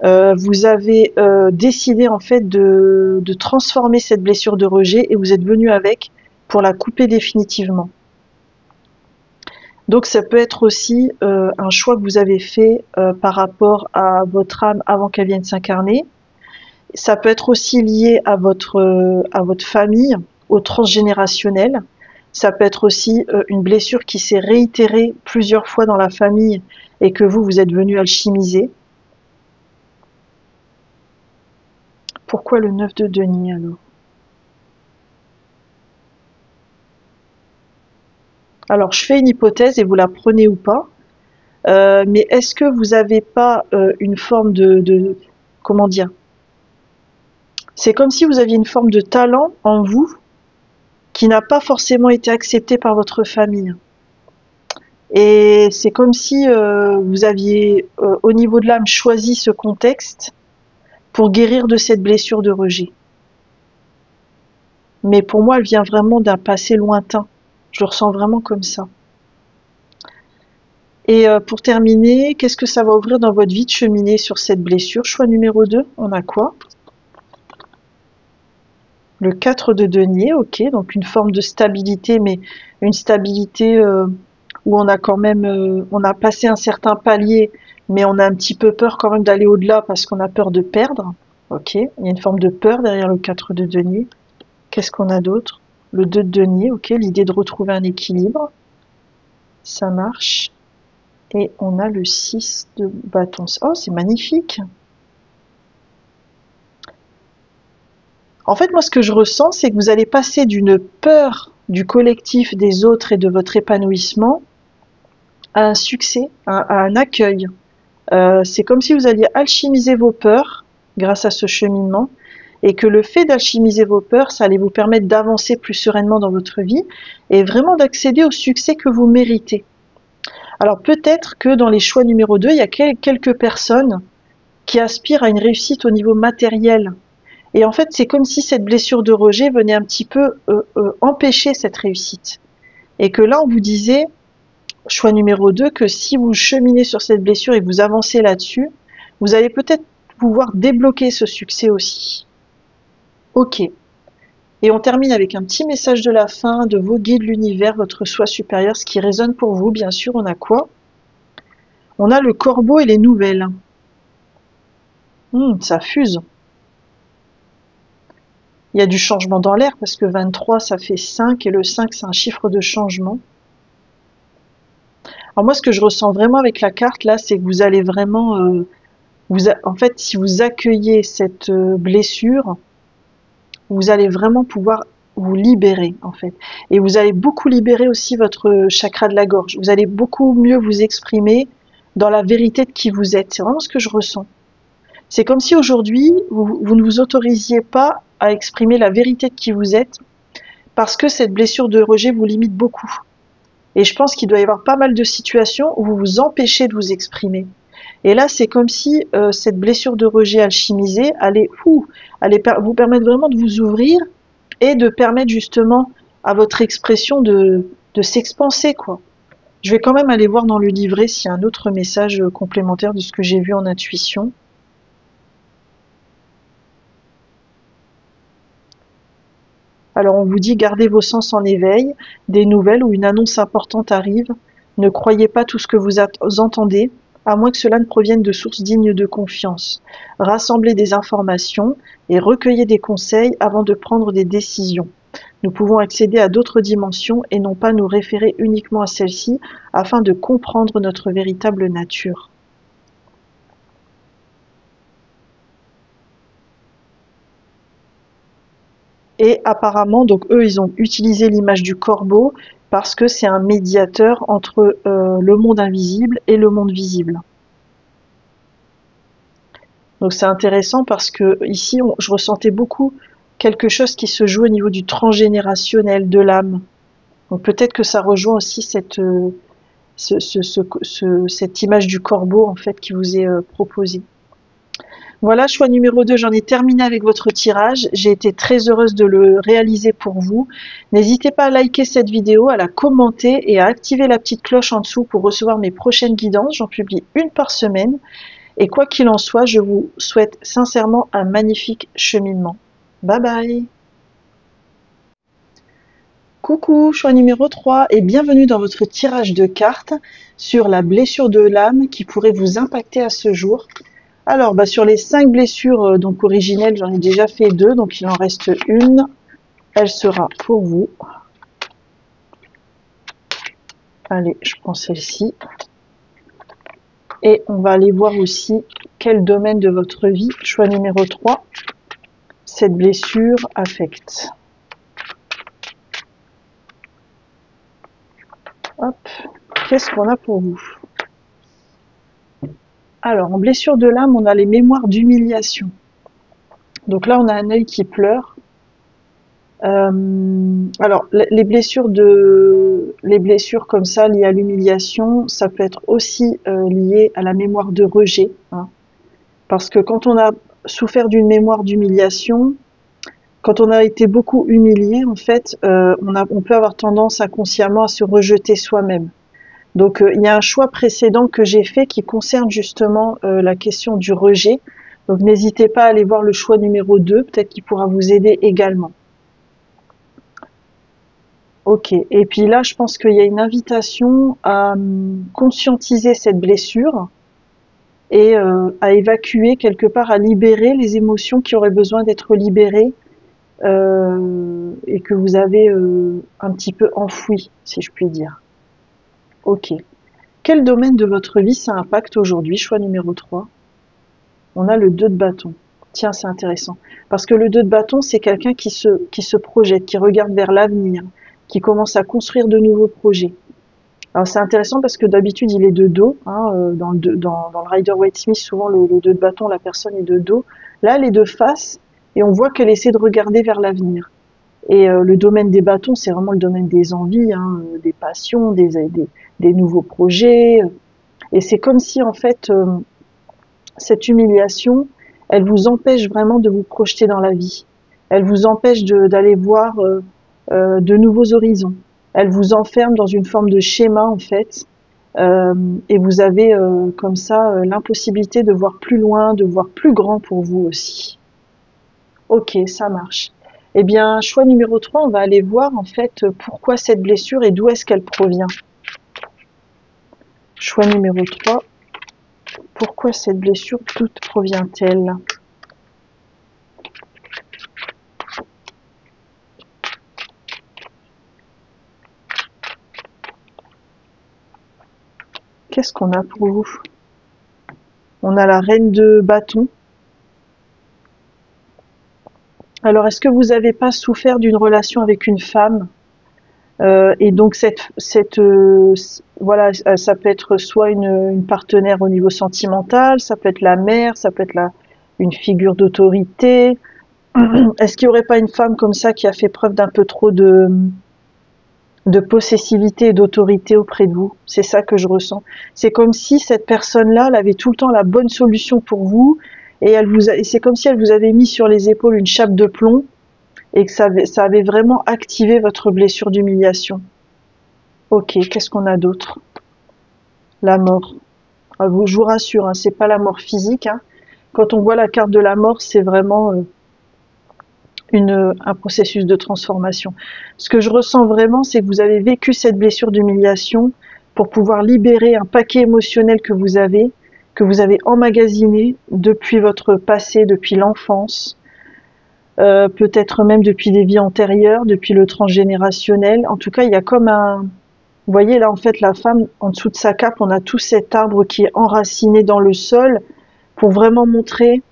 Vous avez décidé en fait de transformer cette blessure de rejet et vous êtes venu avec pour la couper définitivement. Donc ça peut être aussi un choix que vous avez fait par rapport à votre âme avant qu'elle vienne s'incarner. Ça peut être aussi lié à votre famille, au transgénérationnel. Ça peut être aussi une blessure qui s'est réitérée plusieurs fois dans la famille et que vous êtes venu alchimiser. Pourquoi le 9 de denier alors? Alors je fais une hypothèse et vous la prenez ou pas, mais est-ce que vous n'avez pas une forme de comment dire? C'est comme si vous aviez une forme de talent en vous qui n'a pas forcément été accepté par votre famille. Et c'est comme si vous aviez, au niveau de l'âme, choisi ce contexte pour guérir de cette blessure de rejet. Mais pour moi, elle vient vraiment d'un passé lointain. Je le ressens vraiment comme ça. Et pour terminer, qu'est-ce que ça va ouvrir dans votre vie de cheminer sur cette blessure? Choix numéro 2, on a quoi? Le 4 de denier, ok, donc une forme de stabilité, mais une stabilité où on a quand même, on a passé un certain palier, mais on a un petit peu peur quand même d'aller au-delà parce qu'on a peur de perdre. Ok, il y a une forme de peur derrière le 4 de denier. Qu'est-ce qu'on a d'autre? Le 2 de denier, ok, l'idée de retrouver un équilibre. Ça marche. Et on a le 6 de bâton. Oh, c'est magnifique! En fait, moi, ce que je ressens, c'est que vous allez passer d'une peur du collectif, des autres et de votre épanouissement à un succès, à un accueil. C'est comme si vous alliez alchimiser vos peurs grâce à ce cheminement et que le fait d'alchimiser vos peurs, ça allait vous permettre d'avancer plus sereinement dans votre vie et vraiment d'accéder au succès que vous méritez. Alors peut-être que dans les choix numéro 2, il y a quelques personnes qui aspirent à une réussite au niveau matériel. Et en fait, c'est comme si cette blessure de rejet venait un petit peu empêcher cette réussite. Et que là, on vous disait, choix numéro 2, que si vous cheminez sur cette blessure et que vous avancez là-dessus, vous allez peut-être pouvoir débloquer ce succès aussi. Ok. Et on termine avec un petit message de la fin de vos guides, l'univers, votre soi supérieur, ce qui résonne pour vous. Bien sûr, on a quoi? On a le corbeau et les nouvelles. Ça fuse. Il y a du changement dans l'air parce que 23, ça fait 5 et le 5, c'est un chiffre de changement. Alors moi, ce que je ressens vraiment avec la carte, là, c'est que vous allez vraiment... en fait, si vous accueillez cette blessure, vous allez vraiment pouvoir vous libérer, en fait. Et vous allez beaucoup libérer aussi votre chakra de la gorge. Vous allez beaucoup mieux vous exprimer dans la vérité de qui vous êtes. C'est vraiment ce que je ressens. C'est comme si aujourd'hui, vous ne vous autorisiez pas à exprimer la vérité de qui vous êtes parce que cette blessure de rejet vous limite beaucoup. Et je pense qu'il doit y avoir pas mal de situations où vous vous empêchez de vous exprimer. Et là, c'est comme si cette blessure de rejet alchimisée allait vous permettre vraiment de vous ouvrir et de permettre justement à votre expression de s'expanser, quoi. Je vais quand même aller voir dans le livret s'il y a un autre message complémentaire de ce que j'ai vu en intuition. Alors on vous dit gardez vos sens en éveil, des nouvelles ou une annonce importante arrive, ne croyez pas tout ce que vous entendez, à moins que cela ne provienne de sources dignes de confiance. Rassemblez des informations et recueillez des conseils avant de prendre des décisions. Nous pouvons accéder à d'autres dimensions et non pas nous référer uniquement à celles-ci afin de comprendre notre véritable nature. Et apparemment, donc eux, ils ont utilisé l'image du corbeau parce que c'est un médiateur entre le monde invisible et le monde visible. Donc c'est intéressant parce que ici, je ressentais beaucoup quelque chose qui se joue au niveau du transgénérationnel, de l'âme. Donc peut-être que ça rejoint aussi cette image du corbeau en fait qui vous est proposée. Voilà, choix numéro 2, j'en ai terminé avec votre tirage. J'ai été très heureuse de le réaliser pour vous. N'hésitez pas à liker cette vidéo, à la commenter et à activer la petite cloche en dessous pour recevoir mes prochaines guidances. J'en publie une par semaine. Et quoi qu'il en soit, je vous souhaite sincèrement un magnifique cheminement. Bye bye! Coucou, choix numéro 3 et bienvenue dans votre tirage de cartes sur la blessure de l'âme qui pourrait vous impacter à ce jour. Alors, sur les 5 blessures donc originelles, j'en ai déjà fait 2, donc il en reste une. Elle sera pour vous. Allez, je prends celle-ci. Et on va aller voir aussi quel domaine de votre vie, choix numéro 3, cette blessure affecte. Hop, qu'est-ce qu'on a pour vous? Alors, en blessure de l'âme, on a les mémoires d'humiliation. Donc là, on a un œil qui pleure. Alors, les blessures comme ça liées à l'humiliation, ça peut être aussi lié à la mémoire de rejet, hein. Parce que quand on a souffert d'une mémoire d'humiliation, quand on a été beaucoup humilié, en fait, on peut avoir tendance inconsciemment à se rejeter soi-même. Donc, il y a un choix précédent que j'ai fait qui concerne justement la question du rejet. Donc, n'hésitez pas à aller voir le choix numéro 2, peut-être qu'il pourra vous aider également. Ok. Et puis là, je pense qu'il y a une invitation à conscientiser cette blessure et à évacuer quelque part, à libérer les émotions qui auraient besoin d'être libérées et que vous avez un petit peu enfouies, si je puis dire. Ok. Quel domaine de votre vie ça impacte aujourd'hui? Choix numéro 3. On a le 2 de bâton. Tiens, c'est intéressant. Parce que le 2 de bâton, c'est quelqu'un qui se projette, qui regarde vers l'avenir, qui commence à construire de nouveaux projets. Alors c'est intéressant parce que d'habitude il est de dos, hein, dans le Rider-Waite-Smith, souvent le 2 de bâton, la personne est de dos. Là, elle est de face et on voit qu'elle essaie de regarder vers l'avenir. Et le domaine des bâtons, c'est vraiment le domaine des envies, hein, des passions, des nouveaux projets. Et c'est comme si en fait cette humiliation, elle vous empêche vraiment de vous projeter dans la vie. Elle vous empêche d'aller voir de nouveaux horizons. Elle vous enferme dans une forme de schéma en fait, et vous avez comme ça l'impossibilité de voir plus loin, de voir plus grand pour vous aussi. Ok, ça marche. Eh bien, choix numéro 3, on va aller voir en fait pourquoi cette blessure et d'où est-ce qu'elle provient. Choix numéro 3, pourquoi cette blessure, d'où provient-elle? Qu'est-ce qu'on a pour vous? On a la reine de bâton. Alors, est-ce que vous n'avez pas souffert d'une relation avec une femme et donc voilà, ça peut être soit une partenaire au niveau sentimental, ça peut être la mère, ça peut être une figure d'autorité. Est-ce qu'il n'y aurait pas une femme comme ça qui a fait preuve d'un peu trop de possessivité et d'autorité auprès de vous? C'est ça que je ressens. C'est comme si cette personne-là, elle avait tout le temps la bonne solution pour vous et c'est comme si elle vous avait mis sur les épaules une chape de plomb et que ça avait vraiment activé votre blessure d'humiliation. Ok, qu'est-ce qu'on a d'autre? La mort. Ah, je vous rassure, hein, c'est pas la mort physique, hein. Quand on voit la carte de la mort, c'est vraiment un processus de transformation. Ce que je ressens vraiment, c'est que vous avez vécu cette blessure d'humiliation pour pouvoir libérer un paquet émotionnel que vous avez emmagasiné depuis votre passé, depuis l'enfance, peut-être même depuis des vies antérieures, depuis le transgénérationnel. En tout cas, il y a comme vous voyez là, en fait, la femme, en dessous de sa cape, on a tout cet arbre qui est enraciné dans le sol pour vraiment montrer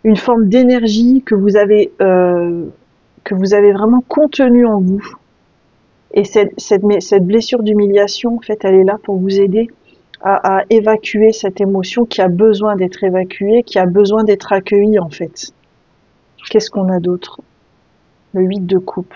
une forme d'énergie que vous avez vraiment contenue en vous. Et cette blessure d'humiliation, en fait, elle est là pour vous aider à évacuer cette émotion qui a besoin d'être évacuée, qui a besoin d'être accueillie, en fait. Qu'est-ce qu'on a d'autre? Le 8 de coupe.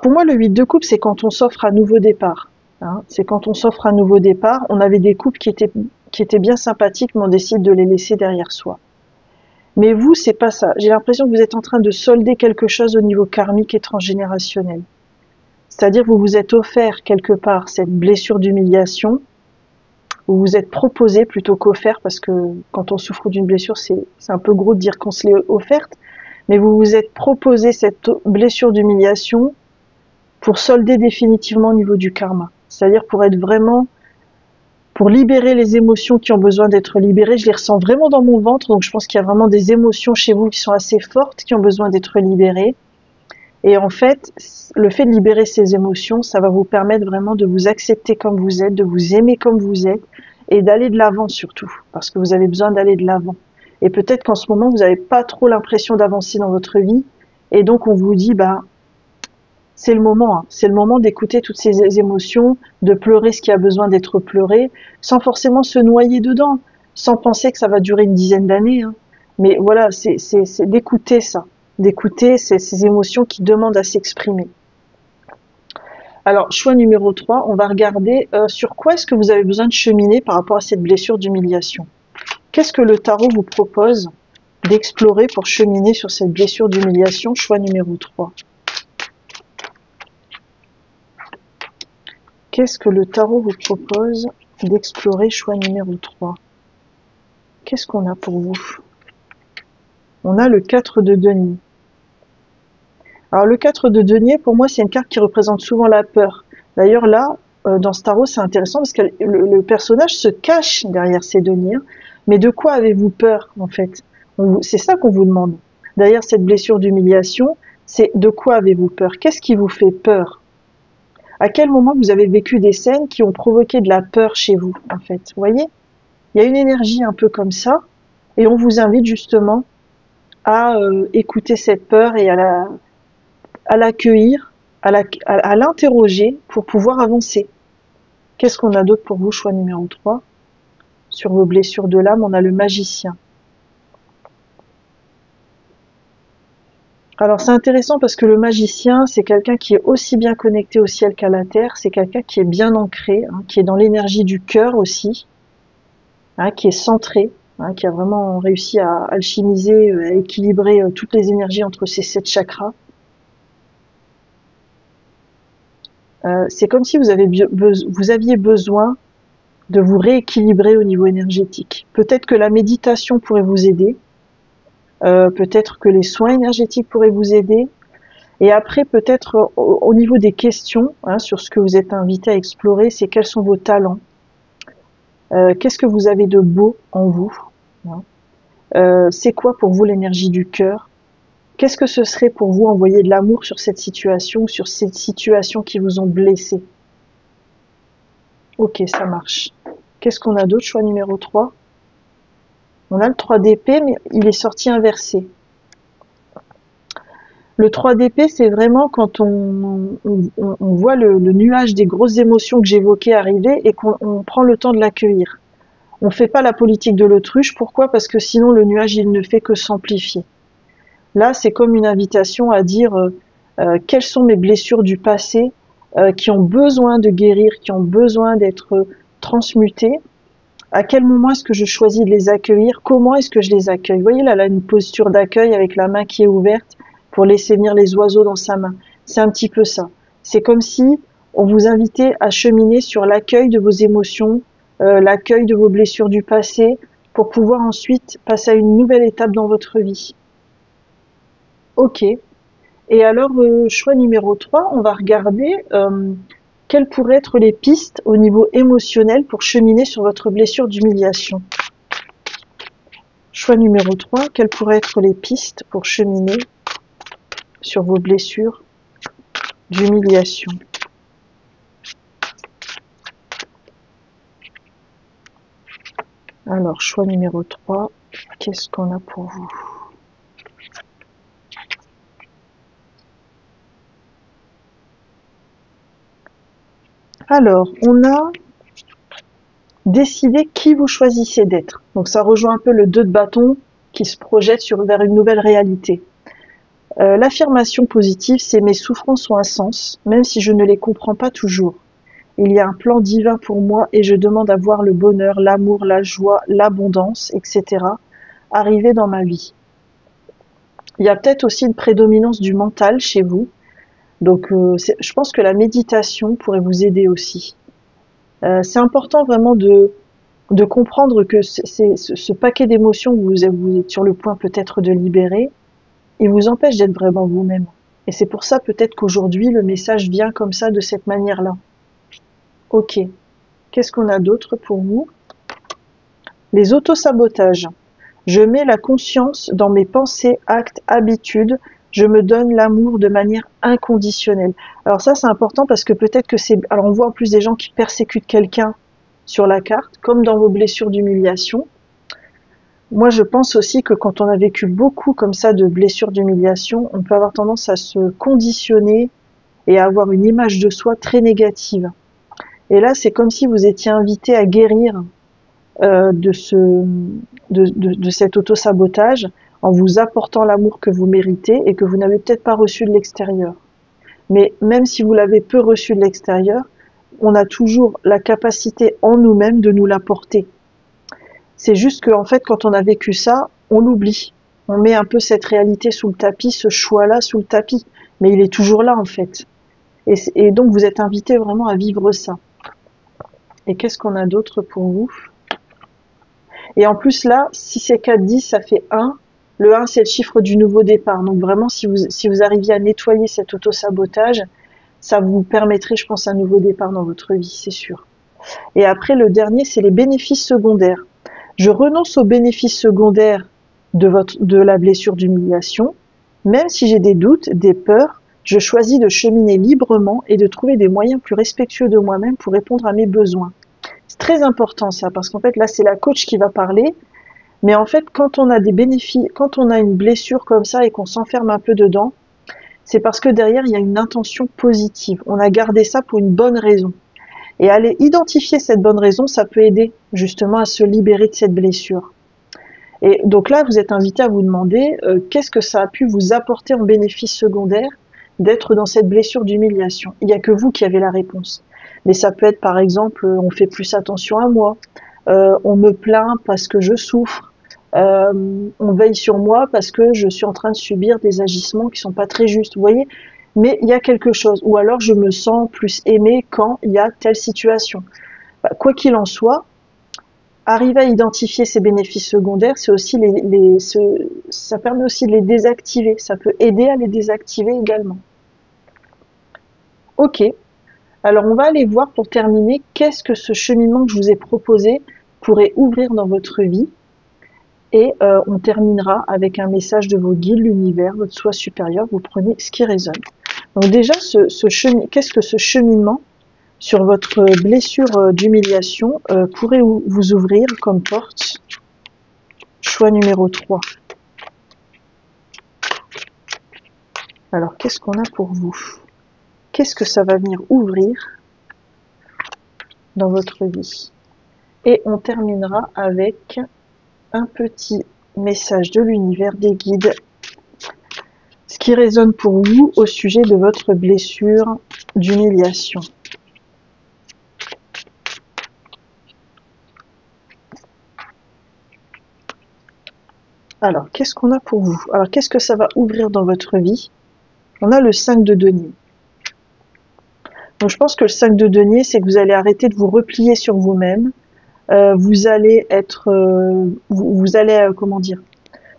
Pour moi, le 8 de coupe, c'est quand on s'offre un nouveau départ. Hein. C'est quand on s'offre un nouveau départ. On avait des couples qui étaient bien sympathiques, mais on décide de les laisser derrière soi. Mais vous, c'est pas ça. J'ai l'impression que vous êtes en train de solder quelque chose au niveau karmique et transgénérationnel. C'est-à-dire que vous vous êtes offert quelque part cette blessure d'humiliation. Vous vous êtes proposé plutôt qu'offert, parce que quand on souffre d'une blessure, c'est un peu gros de dire qu'on se l'est offerte. Mais vous vous êtes proposé cette blessure d'humiliation pour solder définitivement au niveau du karma. C'est-à-dire pour libérer les émotions qui ont besoin d'être libérées. Je les ressens vraiment dans mon ventre, donc je pense qu'il y a vraiment des émotions chez vous qui sont assez fortes, qui ont besoin d'être libérées. Et en fait, le fait de libérer ces émotions, ça va vous permettre vraiment de vous accepter comme vous êtes, de vous aimer comme vous êtes, et d'aller de l'avant surtout, parce que vous avez besoin d'aller de l'avant. Et peut-être qu'en ce moment, vous n'avez pas trop l'impression d'avancer dans votre vie, et donc on vous dit, c'est le moment, hein. C'est le moment d'écouter toutes ces émotions, de pleurer ce qui a besoin d'être pleuré, sans forcément se noyer dedans, sans penser que ça va durer une dizaine d'années, hein. Mais voilà, c'est d'écouter ça, d'écouter ces émotions qui demandent à s'exprimer. Alors, choix numéro 3, on va regarder sur quoi est-ce que vous avez besoin de cheminer par rapport à cette blessure d'humiliation. Qu'est-ce que le tarot vous propose d'explorer pour cheminer sur cette blessure d'humiliation? Choix numéro 3. Qu'est-ce que le tarot vous propose d'explorer? Choix numéro 3. Qu'est-ce qu'on a pour vous? On a le 4 de denier. Alors le 4 de denier, pour moi, c'est une carte qui représente souvent la peur. D'ailleurs là, dans ce tarot, c'est intéressant parce que le personnage se cache derrière ses deniers. Mais de quoi avez-vous peur, en fait? C'est ça qu'on vous demande. Derrière cette blessure d'humiliation, c'est de quoi avez-vous peur? Qu'est-ce qui vous fait peur? À quel moment vous avez vécu des scènes qui ont provoqué de la peur chez vous, en fait? Vous voyez? Il y a une énergie un peu comme ça, et on vous invite justement à écouter cette peur et à l'accueillir, à l'interroger pour pouvoir avancer. Qu'est-ce qu'on a d'autre pour vous? Choix numéro 3. Sur vos blessures de l'âme, on a le magicien. Alors c'est intéressant parce que le magicien, c'est quelqu'un qui est aussi bien connecté au ciel qu'à la terre, c'est quelqu'un qui est bien ancré, hein, qui est dans l'énergie du cœur aussi, hein, qui est centré, hein, qui a vraiment réussi à alchimiser, à équilibrer toutes les énergies entre ces 7 chakras. C'est comme si vous aviez besoin de vous rééquilibrer au niveau énergétique. Peut-être que la méditation pourrait vous aider, peut-être que les soins énergétiques pourraient vous aider, et après peut-être au niveau des questions, hein, sur ce que vous êtes invité à explorer, c'est quels sont vos talents, qu'est-ce que vous avez de beau en vous, hein, c'est quoi pour vous l'énergie du cœur, qu'est-ce que ce serait pour vous envoyer de l'amour sur cette situation, sur ces situations qui vous ont blessé. Ok, ça marche. Qu'est-ce qu'on a d'autre? Choix numéro 3. On a le 3 d'épée, mais il est sorti inversé. Le 3 d'épée, c'est vraiment quand on voit le nuage des grosses émotions que j'évoquais arriver et qu'on prend le temps de l'accueillir. On fait pas la politique de l'autruche. Pourquoi? Parce que sinon le nuage, il ne fait que s'amplifier. Là, c'est comme une invitation à dire quelles sont mes blessures du passé qui ont besoin de guérir, qui ont besoin d'être transmutées. À quel moment est-ce que je choisis de les accueillir? Comment est-ce que je les accueille? Vous voyez là, une posture d'accueil avec la main qui est ouverte pour laisser venir les oiseaux dans sa main. C'est un petit peu ça. C'est comme si on vous invitait à cheminer sur l'accueil de vos émotions, l'accueil de vos blessures du passé, pour pouvoir ensuite passer à une nouvelle étape dans votre vie. Ok. Et alors, choix numéro 3, on va regarder quelles pourraient être les pistes au niveau émotionnel pour cheminer sur votre blessure d'humiliation. Choix numéro 3, quelles pourraient être les pistes pour cheminer sur vos blessures d'humiliation. Alors, choix numéro 3, qu'est-ce qu'on a pour vous? Alors, on a décidé qui vous choisissez d'être. Donc ça rejoint un peu le 2 de bâton qui se projette vers une nouvelle réalité. L'affirmation positive, c'est mes souffrances ont un sens, même si je ne les comprends pas toujours. Il y a un plan divin pour moi et je demande à voir le bonheur, l'amour, la joie, l'abondance, etc. arriver dans ma vie. Il y a peut-être aussi une prédominance du mental chez vous. Donc je pense que la méditation pourrait vous aider aussi. C'est important vraiment de comprendre que ce paquet d'émotions que vous êtes sur le point peut-être de libérer, il vous empêche d'être vraiment vous-même. Et c'est pour ça peut-être qu'aujourd'hui, le message vient comme ça, de cette manière-là. Ok. Qu'est-ce qu'on a d'autre pour vous? Les autosabotages. Je mets la conscience dans mes pensées, actes, habitudes. Je me donne l'amour de manière inconditionnelle. Alors ça, c'est important parce que peut-être que c'est... Alors on voit en plus des gens qui persécutent quelqu'un sur la carte, comme dans vos blessures d'humiliation. Moi, je pense aussi que quand on a vécu beaucoup comme ça de blessures d'humiliation, on peut avoir tendance à se conditionner et à avoir une image de soi très négative. Et là, c'est comme si vous étiez invité à guérir de cet auto-sabotage en vous apportant l'amour que vous méritez et que vous n'avez peut-être pas reçu de l'extérieur. Mais même si vous l'avez peu reçu de l'extérieur, on a toujours la capacité en nous-mêmes de nous l'apporter. C'est juste qu'en fait, quand on a vécu ça, on l'oublie. On met un peu cette réalité sous le tapis, ce choix-là sous le tapis. Mais il est toujours là, en fait. Et donc, vous êtes invité vraiment à vivre ça. Et qu'est-ce qu'on a d'autre pour vous? Et en plus, là, si c'est 4, 10, ça fait 1. Le 1, c'est le chiffre du nouveau départ. Donc vraiment, si vous arriviez à nettoyer cet auto-sabotage, ça vous permettrait, je pense, un nouveau départ dans votre vie, c'est sûr. Et après, le dernier, c'est les bénéfices secondaires. Je renonce aux bénéfices secondaires de la blessure d'humiliation. Même si j'ai des doutes, des peurs, je choisis de cheminer librement et de trouver des moyens plus respectueux de moi-même pour répondre à mes besoins. C'est très important ça, parce qu'en fait, là, c'est la coach qui va parler. Mais en fait, quand on a des bénéfices, quand on a une blessure comme ça et qu'on s'enferme un peu dedans, c'est parce que derrière, il y a une intention positive. On a gardé ça pour une bonne raison. Et aller identifier cette bonne raison, ça peut aider justement à se libérer de cette blessure. Et donc là, vous êtes invité à vous demander qu'est-ce que ça a pu vous apporter en bénéfice secondaire d'être dans cette blessure d'humiliation. Il n'y a que vous qui avez la réponse. Mais ça peut être par exemple, on fait plus attention à moi, on me plaint parce que je souffre, on veille sur moi parce que je suis en train de subir des agissements qui sont pas très justes, vous voyez. Mais il y a quelque chose, ou alors je me sens plus aimée quand il y a telle situation. Quoi qu'il en soit, arriver à identifier ces bénéfices secondaires, c'est aussi ça permet aussi de les désactiver. Ça peut aider à les désactiver également. Ok. Alors on va aller voir pour terminer qu'est-ce que ce cheminement que je vous ai proposé pourrait ouvrir dans votre vie. Et on terminera avec un message de vos guides, l'univers, votre soi supérieur. Vous prenez ce qui résonne. Donc déjà, qu'est-ce que ce cheminement sur votre blessure d'humiliation pourrait vous ouvrir comme porte? Choix numéro 3. Alors, qu'est-ce qu'on a pour vous? Qu'est-ce que ça va venir ouvrir dans votre vie? Et on terminera avec un petit message de l'univers, des guides, ce qui résonne pour vous au sujet de votre blessure d'humiliation. Alors, qu'est-ce qu'on a pour vous? Alors, qu'est-ce que ça va ouvrir dans votre vie? On a le 5 de denier. Donc, je pense que le 5 de denier, c'est que vous allez arrêter de vous replier sur vous-même. Vous allez être, comment dire?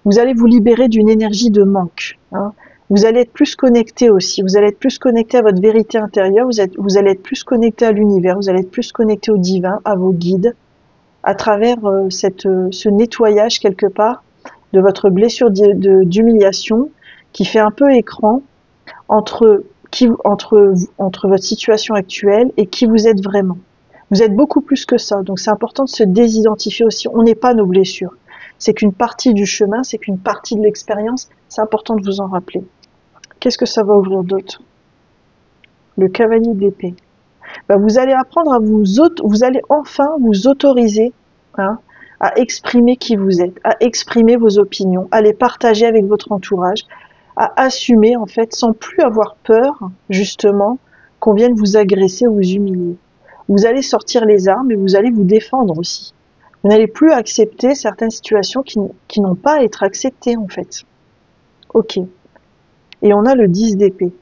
Vous allez vous libérer d'une énergie de manque. Hein. Vous allez être plus connecté aussi. Vous allez être plus connecté à votre vérité intérieure. Vous allez être plus connecté à l'univers. Vous allez être plus connecté au divin, à vos guides, à travers ce nettoyage quelque part de votre blessure d'humiliation qui fait un peu écran entre votre situation actuelle et qui vous êtes vraiment. Vous êtes beaucoup plus que ça, donc c'est important de se désidentifier aussi. On n'est pas nos blessures. C'est qu'une partie du chemin, c'est qu'une partie de l'expérience. C'est important de vous en rappeler. Qu'est-ce que ça va ouvrir d'autre? Le cavalier d'épée. Vous allez apprendre à vous allez enfin vous autoriser à exprimer qui vous êtes, à exprimer vos opinions, à les partager avec votre entourage, à assumer en fait sans plus avoir peur justement qu'on vienne vous agresser ou vous humilier. Vous allez sortir les armes et vous allez vous défendre aussi. Vous n'allez plus accepter certaines situations qui n'ont pas à être acceptées en fait. Ok. Et on a le 10 d'épée.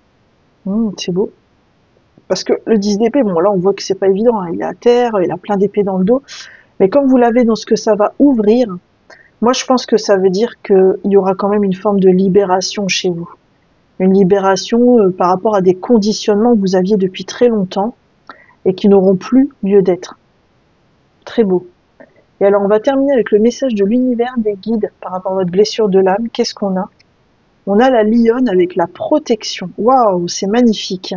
C'est beau. Parce que le 10 d'épée, bon là on voit que c'est pas évident, hein. Il est à terre, il a plein d'épées dans le dos. Mais comme vous l'avez dans ce que ça va ouvrir, moi je pense que ça veut dire qu'il y aura quand même une forme de libération chez vous. Une libération par rapport à des conditionnements que vous aviez depuis très longtemps et qui n'auront plus lieu d'être. Très beau. Et alors on va terminer avec le message de l'univers, des guides par rapport à votre blessure de l'âme. Qu'est-ce qu'on a? On a la lionne avec la protection. Waouh, c'est magnifique.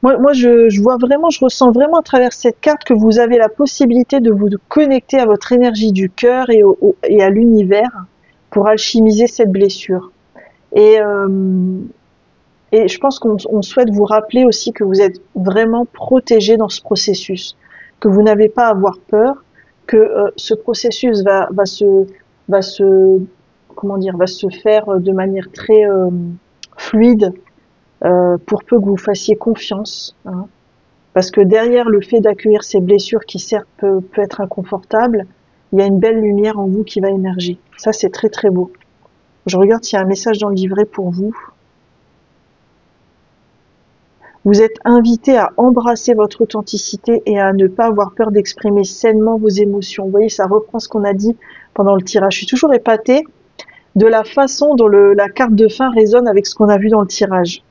Moi, je vois vraiment, je ressens vraiment à travers cette carte que vous avez la possibilité de vous connecter à votre énergie du cœur et à l'univers pour alchimiser cette blessure. Et Et je pense qu'on souhaite vous rappeler aussi que vous êtes vraiment protégé dans ce processus, que vous n'avez pas à avoir peur, que ce processus va se, comment dire, va se faire de manière très fluide, pour peu que vous fassiez confiance, hein. Parce que derrière le fait d'accueillir ces blessures qui certes peut être inconfortable, il y a une belle lumière en vous qui va émerger. Ça, c'est très très beau. Je regarde s'il y a un message dans le livret pour vous. Vous êtes invité à embrasser votre authenticité et à ne pas avoir peur d'exprimer sainement vos émotions. Vous voyez, ça reprend ce qu'on a dit pendant le tirage. Je suis toujours épatée de la façon dont la carte de fin résonne avec ce qu'on a vu dans le tirage.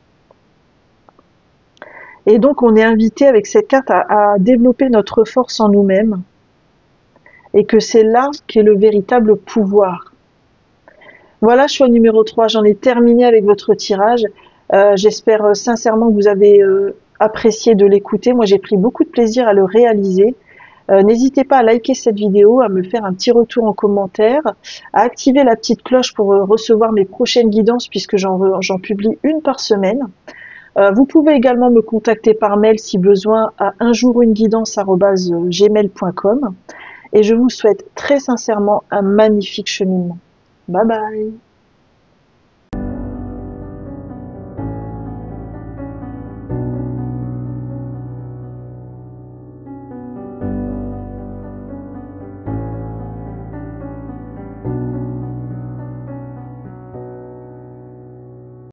Et donc, on est invité avec cette carte à développer notre force en nous-mêmes et que c'est là qu'est le véritable pouvoir. Voilà, choix numéro 3, j'en ai terminé avec votre tirage. J'espère sincèrement que vous avez apprécié de l'écouter. Moi, j'ai pris beaucoup de plaisir à le réaliser. N'hésitez pas à liker cette vidéo, à me faire un petit retour en commentaire, à activer la petite cloche pour recevoir mes prochaines guidances puisque j'en publie une par semaine. Vous pouvez également me contacter par mail si besoin à unjourunguidance@gmail.com et je vous souhaite très sincèrement un magnifique cheminement. Bye bye.